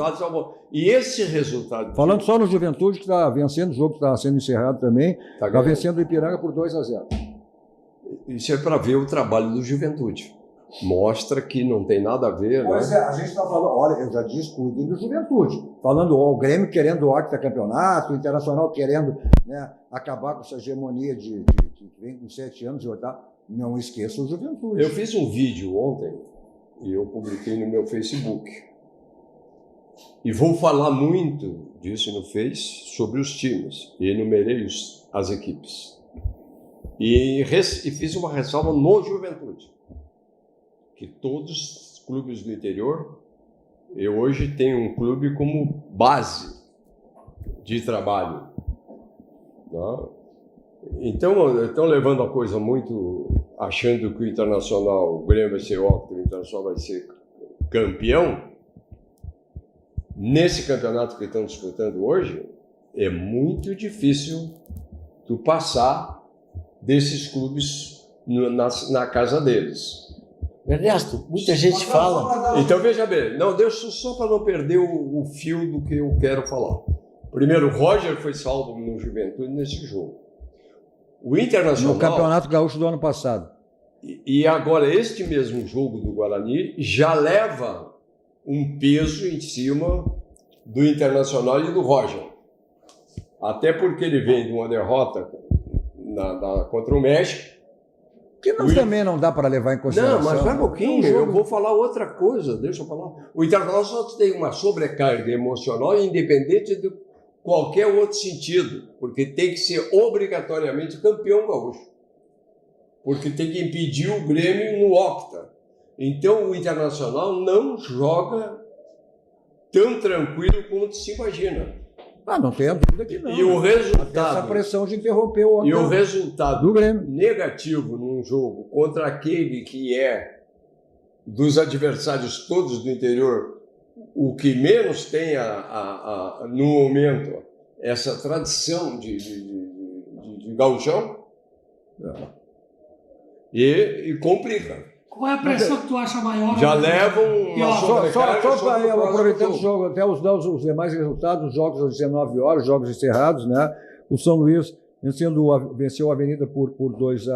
E esse resultado... Falando só no Juventude, que está vencendo o jogo, que está sendo encerrado também, está vencendo o Ipiranga por 2-0. Isso é para ver o trabalho do Juventude. Mostra que não tem nada a ver, Mas né? A gente está falando, olha, eu já disse, cuidem do Juventude. Falando o Grêmio querendo o octacampeonato, o Internacional querendo, né, acabar com essa hegemonia que vem com 7 anos e 8. Não esqueça o Juventude. Eu fiz um vídeo ontem e eu publiquei no meu Facebook. E vou falar muito disso no Face sobre os times. E enumerei as equipes. E fiz uma ressalva no Juventude. Que todos os clubes do interior, eu hoje tenho um clube como base de trabalho. Tá? Então, estão levando a coisa muito, achando que o Internacional, o Grêmio vai ser óbvio, o Internacional vai ser campeão. Nesse campeonato que estão disputando hoje, é muito difícil tu passar desses clubes na casa deles. Ernesto, muita gente fala... Então, veja bem, não, deixa só para não perder o fio do que eu quero falar. Primeiro, o Roger foi salvo no Juventude nesse jogo. O Internacional... No Campeonato Gaúcho do ano passado. E agora, este mesmo jogo do Guarani já leva um peso em cima do Internacional e do Roger. Até porque ele vem de uma derrota contra o México. Que também não dá para levar em consideração. Não, mas vai um pouquinho, eu vou falar outra coisa, deixa eu falar. O Internacional só tem uma sobrecarga emocional independente de qualquer outro sentido, porque tem que ser obrigatoriamente campeão gaúcho. Porque tem que impedir o Grêmio no octa. Então o Internacional não joga tão tranquilo quanto se imagina. Não tenho dúvida que não. E o resultado... Essa pressão de interromper o E o resultado do Grêmio negativo num jogo contra aquele que é dos adversários todos do interior, o que menos tem no momento essa tradição de gauchão, e complica. Qual é a pressão que tu acha maior? Já levam uma sobrecarga. Só para aproveitando o jogo, até os demais resultados, os jogos às 19 horas, jogos encerrados, né? O São Luís venceu a Avenida por 2-1,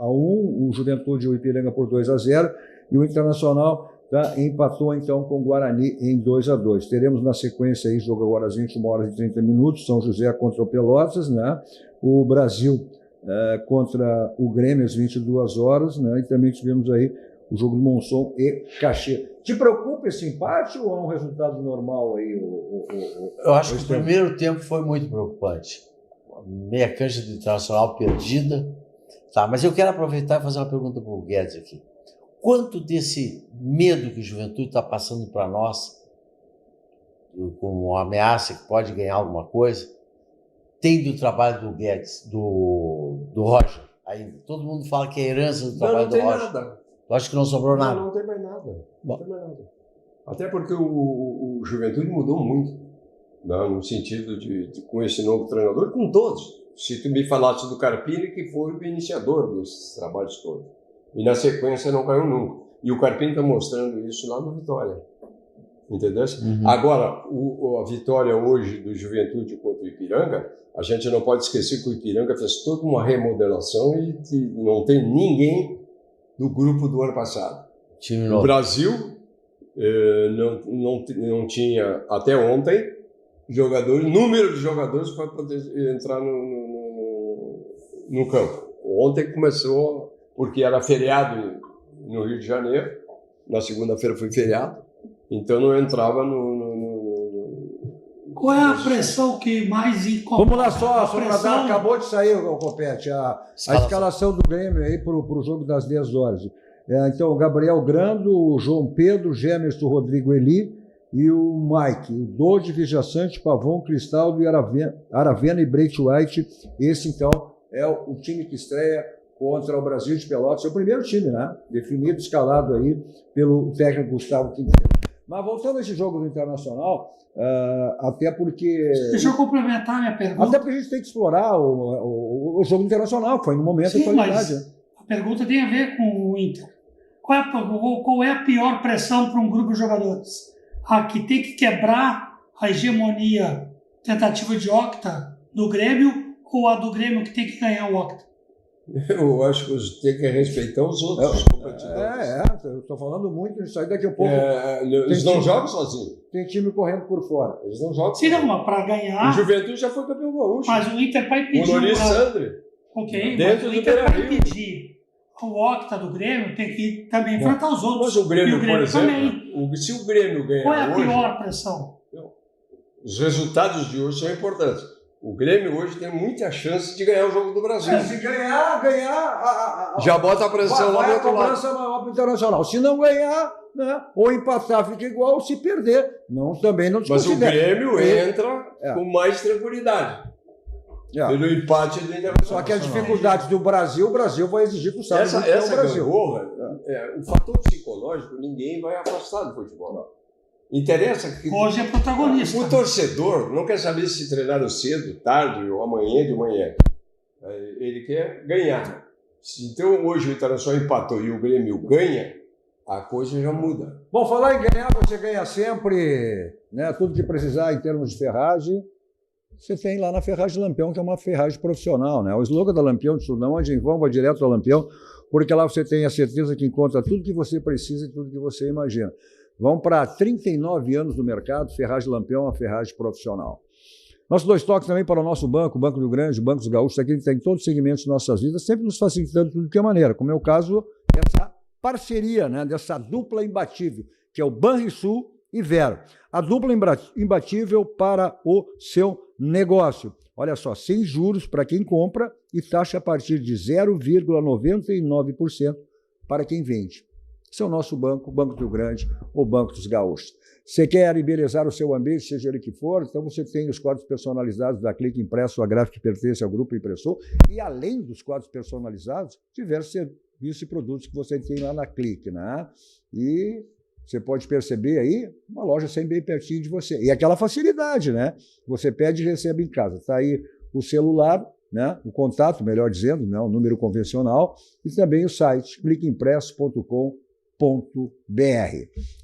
o Juventude e o Ipiranga por 2-0, e o Internacional empatou então com o Guarani em 2-2. Teremos na sequência aí, jogo agora às 21 horas e 30 minutos, São José contra o Pelotas, né? O Brasil contra o Grêmio às 22 horas, né? E também tivemos aí o jogo do Monson e Caxias. Te preocupa esse empate ou é um resultado normal aí? Eu acho que o primeiro tempo foi muito preocupante. Meia cancha do Internacional perdida. Tá, mas eu quero aproveitar e fazer uma pergunta para o Guedes aqui. Quanto desse medo que o Juventude está passando para nós, como uma ameaça que pode ganhar alguma coisa, tem do trabalho do Guedes, do Roger ainda? Todo mundo fala que é herança do trabalho do Roger. Não tem nada. Eu acho que não sobrou nada. Não tem mais nada. Não tem mais nada. Até porque o Juventude mudou muito, né, no sentido com esse novo treinador, com todos. Se tu me falasse do Carpini, que foi o iniciador desses trabalhos todos. E na sequência não caiu nunca. E o Carpini está mostrando isso lá no Vitória. Entendeu? Uhum. Agora, a vitória hoje do Juventude contra o Ipiranga, a gente não pode esquecer que o Ipiranga fez toda uma remodelação e não tem ninguém do grupo do ano passado. No Brasil, não tinha até ontem número de jogadores para poder entrar no campo. Ontem começou, porque era feriado no Rio de Janeiro, na segunda-feira foi feriado, então não entrava Qual é a pressão que mais incomoda? Vamos lá só para dar, acabou de sair o Copete, a escalação do Grêmio aí para o jogo das 10 horas. Então, o Gabriel Grando, o João Pedro, Gemerson, Rodrigo Eli e o Mike, o Dodi, Vijaçante, Pavon, Cristaldo e Aravena e Breit White. Esse, então, é o time que estreia contra o Brasil de Pelotas. É o primeiro time, né? Definido, escalado aí pelo técnico Gustavo Quinteiro. Mas voltando a esse jogo do Internacional, até porque... Deixa eu complementar minha pergunta. Até porque a gente tem que explorar o jogo internacional, foi no momento da atualidade. Mas a pergunta tem a ver com o Inter. Qual é a pior pressão para um grupo de jogadores? A que tem que quebrar a hegemonia tentativa de octa do Grêmio ou a do Grêmio que tem que ganhar o octa? Eu acho que tem que respeitar os outros competidores. Eu estou falando muito disso aí, daqui a pouco... eles não jogam sozinhos. Tem time correndo por fora. Eles não jogam sozinhos. Sim, não, mas para ganhar... O Juventude já foi campeão gaúcho. Mas o Inter vai pedir... O Louris Sandri. Ok, dentro mas o Inter vai pedir o octa do Grêmio tem que também enfrentar os outros. Mas o Grêmio, por exemplo, também. Se o Grêmio ganhar qual é a hoje, pior pressão? os resultados de hoje são importantes. O Grêmio hoje tem muita chance de ganhar o Jogo do Brasil. Se ganhar... Já bota a pressão lá do outro lado. A cobrança maior para o Internacional. Se não ganhar, né, ou empatar, fica igual, se perder. Também não desconsidera. Mas o Grêmio entra com mais tranquilidade. Pelo empate do Internacional. Só que as dificuldades do Brasil, o Brasil vai exigir que o sábado essa o Brasil. Gangorra, o fator psicológico, ninguém vai afastar do futebol. Não. Interessa que hoje é protagonista. O torcedor não quer saber se treinaram cedo, tarde ou amanhã de manhã. Ele quer ganhar. Então hoje o Internacional empatou e o Grêmio ganha, a coisa já muda. Bom, falar em ganhar, você ganha sempre, né, tudo que precisar em termos de ferragem. Você tem lá na Ferragem Lampião, que é uma ferragem profissional, né? O slogan da Lampião, de não onde vão, vai direto ao Lampião, porque lá você tem a certeza que encontra tudo que você precisa e tudo que você imagina. Vão para 39 anos no mercado, Ferragem Lampião é uma ferragem profissional. Nossos dois toques também para o nosso banco, o Banco do Rio Grande, o Banco dos Gaúchos, aqui tem todos os segmentos de nossas vidas, sempre nos facilitando tudo de que maneira, como é o caso dessa parceria, né, dessa dupla imbatível, que é o Banrisul e Vero. A dupla imbatível para o seu negócio. Olha só, sem juros para quem compra e taxa a partir de 0,99% para quem vende. Esse é o nosso banco, o Banco do Rio Grande, o Banco dos Gaúchos. Você quer embelezar o seu ambiente, seja ele que for, então você tem os quadros personalizados da Clique Impresso, a gráfica que pertence ao Grupo Impressor, e além dos quadros personalizados, diversos serviços e produtos que você tem lá na Clique, né? E você pode perceber aí uma loja sempre bem pertinho de você. E aquela facilidade, né? Você pede e recebe em casa. Está aí o celular, né? O contato, melhor dizendo, né? O número convencional, e também o site cliqueimpresso.com.br.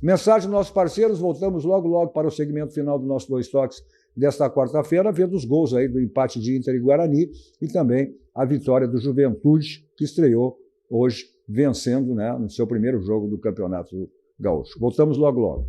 Mensagem dos nossos parceiros, voltamos logo para o segmento final do nosso Dois Toques desta quarta-feira, vendo os gols aí do empate de Inter e Guarani e também a vitória do Juventude, que estreou hoje vencendo, né, no seu primeiro jogo do Campeonato Gaúcho. Voltamos logo.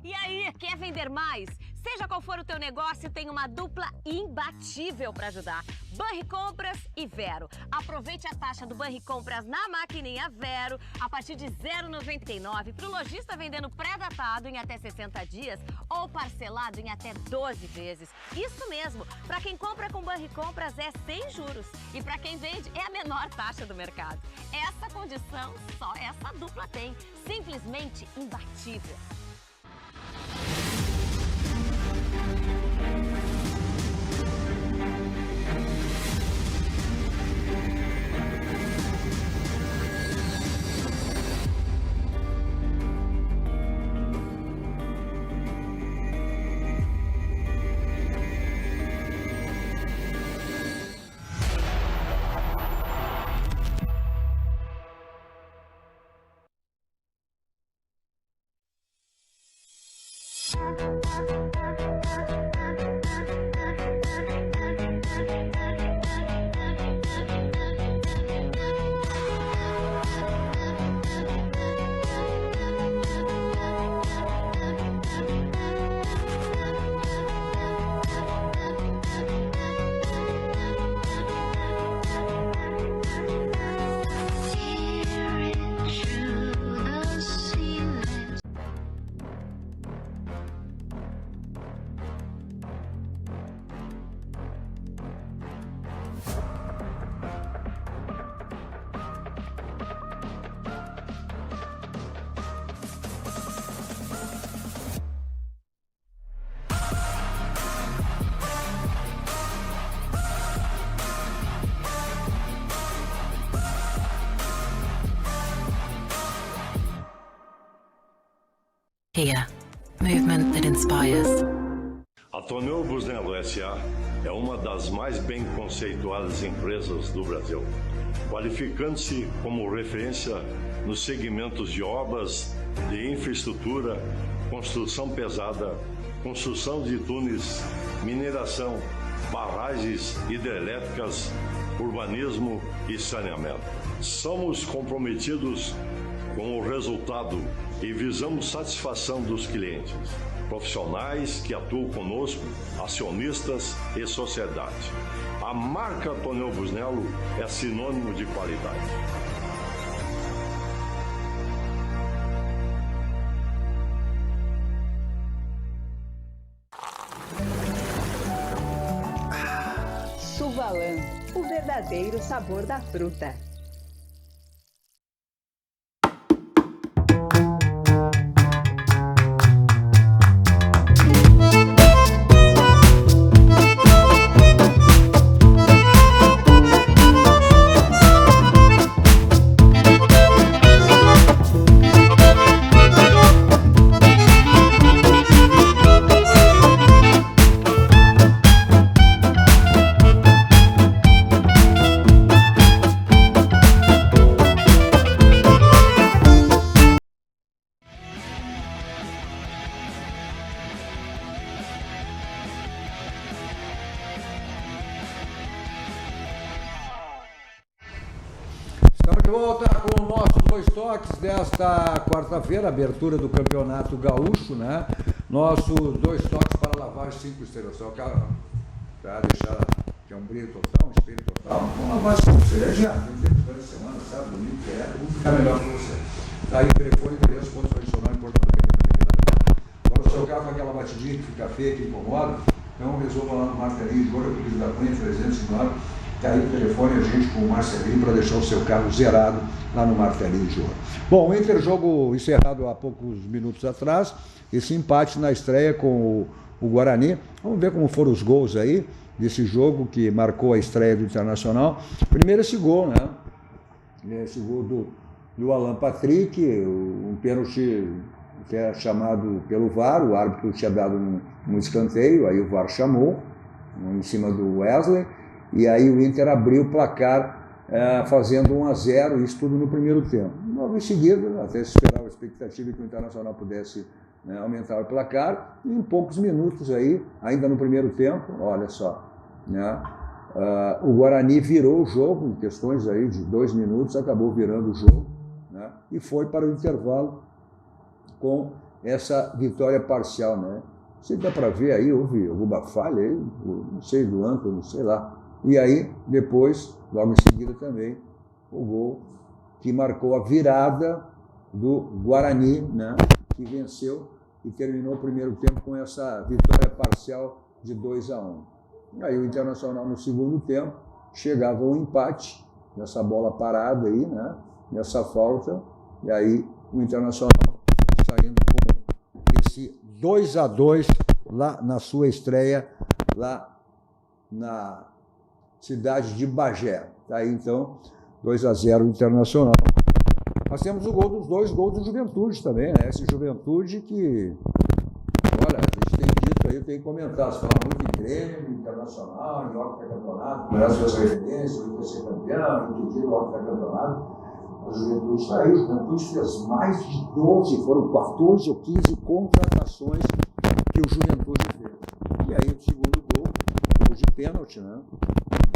E aí, quer vender mais? Seja qual for o teu negócio, tem uma dupla imbatível para ajudar. Banricompras e Vero. Aproveite a taxa do Banricompras na maquininha Vero a partir de R$ 0,99 para o lojista vendendo pré-datado em até 60 dias ou parcelado em até 12 vezes. Isso mesmo, para quem compra com Banricompras é sem juros e para quem vende é a menor taxa do mercado. Essa condição só essa dupla tem, simplesmente imbatível. Here, movement that inspires. A Tonel Busnello S.A. é uma das mais bem conceituadas empresas do Brasil, qualificando-se como referência nos segmentos de obras de infraestrutura, construção pesada, construção de túneis, mineração, barragens hidrelétricas, urbanismo e saneamento. Somos comprometidos com o resultado e visamos satisfação dos clientes, profissionais que atuam conosco, acionistas e sociedade. A marca Tonel Busnello é sinônimo de qualidade. Suvalan, o verdadeiro sabor da fruta. Estamos de volta com o nosso Dois Toques desta quarta-feira, abertura do Campeonato Gaúcho, né? Nosso Dois Toques para lavagem 5 estrelas. Só para deixar que é um brilho total, um espelho total. Uma lavagem 5 estrelas já, tem tempo durante a semana, sabe? Domingo que é, vou ficar melhor para você. Tá aí o telefone, endereço, ponto tradicional em Porto Alegre. Agora, o seu carro com aquela batidinha que fica feia, que incomoda, então resolva lá no Martelinho de Ouro, Pedido da Cunha, 309. Está aí o telefone, a gente com o Marcelinho para deixar o seu carro zerado lá no Martelinho de Ouro. Bom, o Inter, jogo encerrado há poucos minutos atrás, esse empate na estreia com o Guarani. Vamos ver como foram os gols aí desse jogo que marcou a estreia do Internacional. Primeiro esse gol, né? Esse gol do Alan Patrick, um pênalti que é chamado pelo VAR, o árbitro tinha dado um escanteio, aí o VAR chamou, em cima do Wesley. E aí o Inter abriu o placar fazendo 1-0, isso tudo no primeiro tempo. Logo em seguida, até se esperava a expectativa que o Internacional pudesse aumentar o placar, e em poucos minutos aí, ainda no primeiro tempo, olha só, né, o Guarani virou o jogo, em questões aí de 2 minutos, acabou virando o jogo, né, e foi para o intervalo com essa vitória parcial, né. Se dá para ver aí, houve alguma falha aí, não sei, do Antônio, sei lá. E aí, depois, logo em seguida também, o gol que marcou a virada do Guarani, né, que venceu e terminou o primeiro tempo com essa vitória parcial de 2-1. Aí o Internacional, no segundo tempo, chegava ao empate, nessa bola parada aí, né, nessa falta, e aí o Internacional saindo com esse 2-2 lá na sua estreia, lá na cidade de Bagé. Aí então, 2-0 Internacional. Nós temos o gol dos 2 gols do Juventude também, né? Esse Juventude que, olha, a gente tem dito aí, eu tenho que comentar, se fala muito em Grêmio, Internacional, em órbita campeonato, merece as referências, o Inter ser campeão, entendi o órbita campeonato. O Juventude está aí, o Juventude fez mais de 12, foram 14 ou 15 contratações que o Juventude fez. E aí o segundo gol de pênalti, né,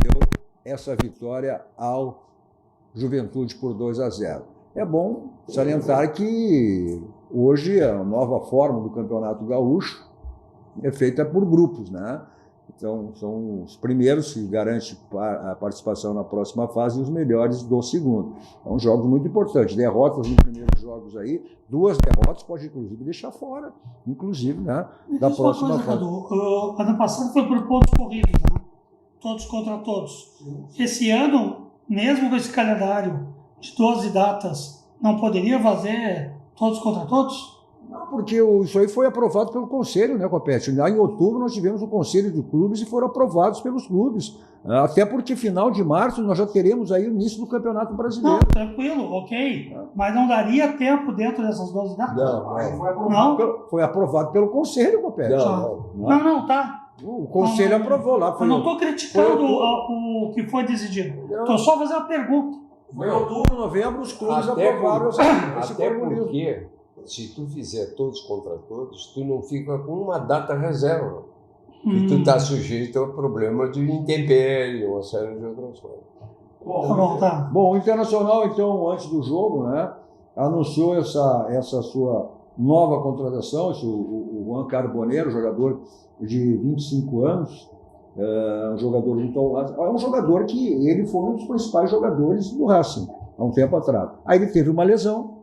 deu essa vitória ao Juventude por 2-0. É bom salientar que hoje a nova forma do Campeonato Gaúcho é feita por grupos, né? Então são os primeiros que garantem a participação na próxima fase e os melhores do segundo. São jogos muito importantes. Derrotas nos primeiros jogos aí, 2 derrotas pode inclusive deixar fora, inclusive, né, da próxima fase. Ano passado foi por pontos corridos, né? Todos contra todos. Esse ano, mesmo com esse calendário de 12 datas, não poderia fazer todos contra todos? Não, porque isso aí foi aprovado pelo Conselho, né, Copete? Lá em outubro nós tivemos o Conselho de Clubes e foram aprovados pelos clubes. Até porque final de março nós já teremos aí o início do Campeonato Brasileiro. Não, tranquilo, ok. Mas não daria tempo dentro dessas 12 datas? Não, foi aprovado pelo Conselho, Copete. Não, tá. O Conselho aprovou lá. Eu não estou criticando o que foi decidido. Estou só fazendo uma pergunta. Foi em outubro, novembro, os clubes aprovaram esse formulismo. Porque, se tu fizer todos contra todos, tu não fica com uma data reserva. E tu está sujeito ao problema de intempérie, uma série de outras coisas. Bom, o Internacional, então, antes do jogo, né, anunciou essa sua nova contratação, o Juan Carboneiro, jogador de 25 anos, um jogador muito ao Racing. É um jogador que ele foi um dos principais jogadores do Racing há um tempo atrás. Aí ele teve uma lesão,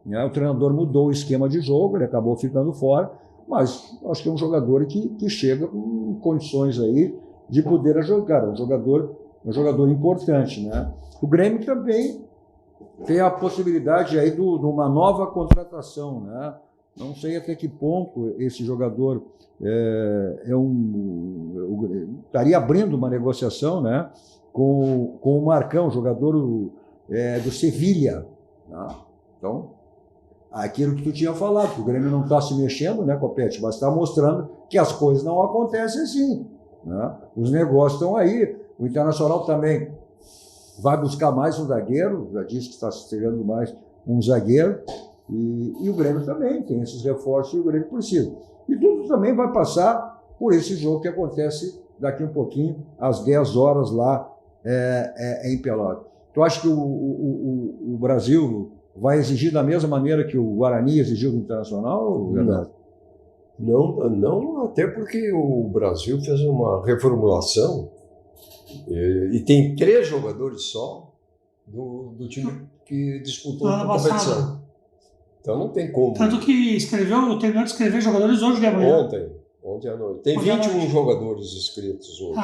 né? O treinador mudou o esquema de jogo, ele acabou ficando fora, mas acho que é um jogador que chega com condições aí de poder jogar, um jogador importante, né? O Grêmio também tem a possibilidade aí de uma nova contratação, né? Não sei até que ponto esse jogador estaria abrindo uma negociação, né, com o Marcão, jogador do Sevilha, né? Então, aquilo que tu tinha falado, que o Grêmio não está se mexendo, né, Copete, mas está mostrando que as coisas não acontecem assim, né? Os negócios estão aí. O Internacional também vai buscar mais um zagueiro, já disse que está chegando mais um zagueiro, e o Grêmio também tem esses reforços e o Grêmio precisa. E tudo também vai passar por esse jogo que acontece daqui um pouquinho, às 10 horas lá em Pelotas. Tu acha que o Brasil vai exigir da mesma maneira que o Guarani exigiu do Internacional? Não, até porque o Brasil fez uma reformulação e tem 3 jogadores só do time que disputou a competição. Então não tem como. Tanto que terminou de escrever jogadores hoje de manhã. Ontem à noite. Tem 21 jogadores inscritos hoje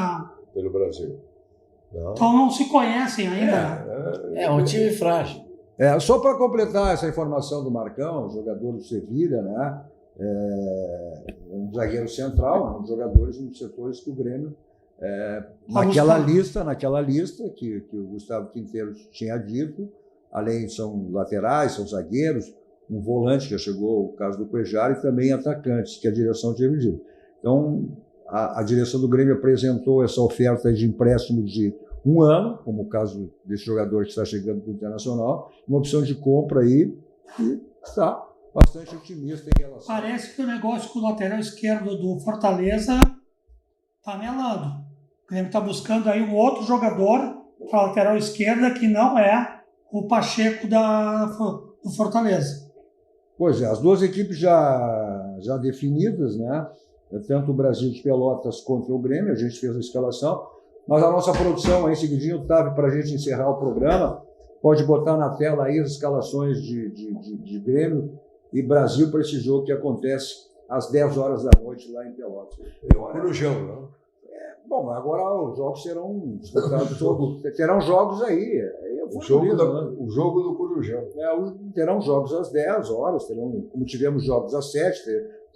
pelo Brasil. Não. Então não se conhecem ainda. É um time frágil. Só para completar essa informação do Marcão, jogador do Sevilha, né? Um zagueiro central, um dos jogadores nos setores que o Grêmio, naquela lista que o Gustavo Quinteiro tinha dito, além são laterais, são zagueiros, um volante que já chegou, o caso do Cuejar, e também atacantes, que a direção tinha dito. Então, a direção do Grêmio apresentou essa oferta de empréstimo de 1 ano, como o caso desse jogador que está chegando para o Internacional, uma opção de compra aí, e está bastante otimista em relação. Parece que o negócio com o lateral esquerdo do Fortaleza está melando. O Grêmio está buscando aí um outro jogador para a lateral esquerda que não é o Pacheco do Fortaleza. Pois é, as duas equipes já definidas, né? Tanto o Brasil de Pelotas contra o Grêmio, a gente fez a escalação, mas a nossa produção aí, em seguidinho, Otávio, para a gente encerrar o programa, pode botar na tela aí as escalações de Grêmio e Brasil para esse jogo que acontece às 10 horas da noite lá em Pelotas. Corujão, não? Bom, agora os jogos serão disputados, terão jogos aí. O jogo do Corujão. Terão jogos às 10 horas, como tivemos jogos às 7,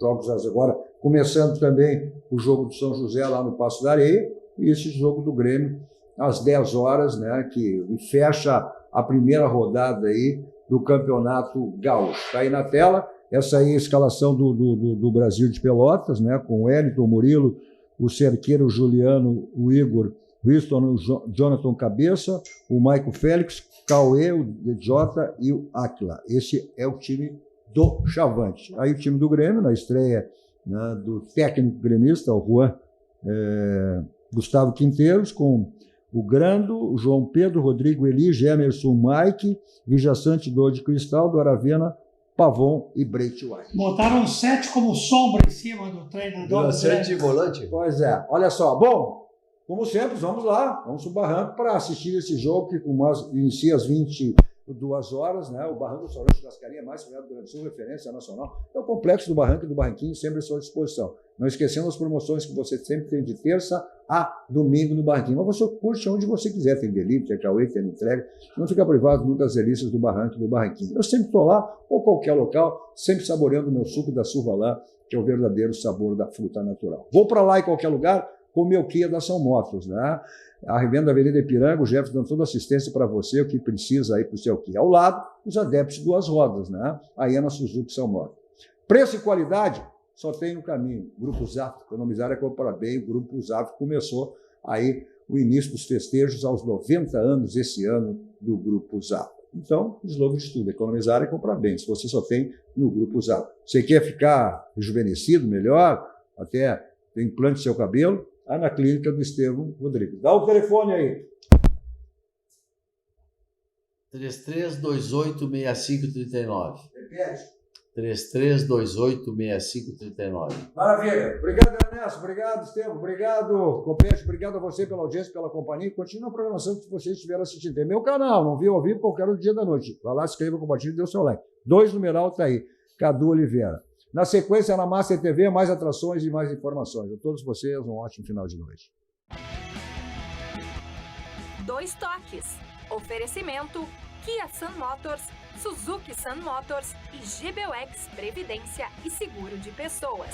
jogos agora, começando também o jogo do São José lá no Passo da Areia, e esse jogo do Grêmio às 10 horas, né, que fecha a primeira rodada aí do Campeonato Gaúcho. Está aí na tela, essa aí é a escalação do Brasil de Pelotas, né, com o Wellington, o Murilo, o Cerqueira, o Juliano, o Igor, o Winston, o Jonathan Cabeça, o Maico Félix, Cauê, o DJ e o Áquila. Esse é o time do Chavante. Aí o time do Grêmio, na estreia, né, do técnico gremista, o Juan Gustavo Quinteiros, com o Grando, o João Pedro, Rodrigo Eli, Gemerson, Mike, Vijaçante, Dor de Cristal, do Aravena, Pavon e Breit White. Botaram 7 como sombra em cima do treinador. 7 volante? Pois é, olha só. Bom, como sempre, vamos lá, vamos para o Barranco para assistir esse jogo que inicia às 22 horas, né? O Barranco do Restaurante Churrascaria mais familiar do Grande do Sul, referência nacional. É o complexo do Barranco e do Barranquinho, sempre à sua disposição. Não esquecendo as promoções que você sempre tem de terça a domingo no Barranquinho. Mas você curte onde você quiser, tem delivery, tem Cauê, tem entrega. Não fica privado nunca das delícias do Barranco e do Barranquinho. Eu sempre estou lá, ou qualquer local, sempre saboreando o meu suco da Survalã, que é o verdadeiro sabor da fruta natural. Vou para lá em qualquer lugar com o meu Kia da São Motos, né? A revenda da Avenida Ipiranga, o Jefferson dando toda a assistência para você, o que precisa aí para o seu Kia. Ao lado, os adeptos de 2 rodas, né? Aí é na Suzuki São Motos. Preço e qualidade, só tem um caminho. Grupo Zafra, economizar é comprar bem. O Grupo Zafra começou aí o início dos festejos aos 90 anos esse ano do Grupo Zafra. Então, slogan de tudo, economizar é comprar bem. Se você só tem no Grupo Zafra. Você quer ficar rejuvenescido, melhor, até tem implante no seu cabelo, na clínica do Estevão Rodrigues. Dá o telefone aí. 33286539. Repete. 33286539. Maravilha. Obrigado, Ernesto. Obrigado, Estevam. Obrigado, Copete. Obrigado a você pela audiência, pela companhia. Continua a programação que vocês estiveram assistindo. Tem meu canal, não viu ao vivo, qualquer outro dia da noite. Vai lá, se inscreva, compartilhe e dê o seu like. 2 numeral tá aí. Cadu Oliveira. Na sequência, na Master TV, mais atrações e mais informações. A todos vocês, um ótimo final de noite. 2 toques. Oferecimento Kia Sun Motors, Suzuki Sun Motors e GBUX Previdência e Seguro de Pessoas.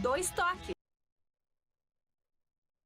2 toques.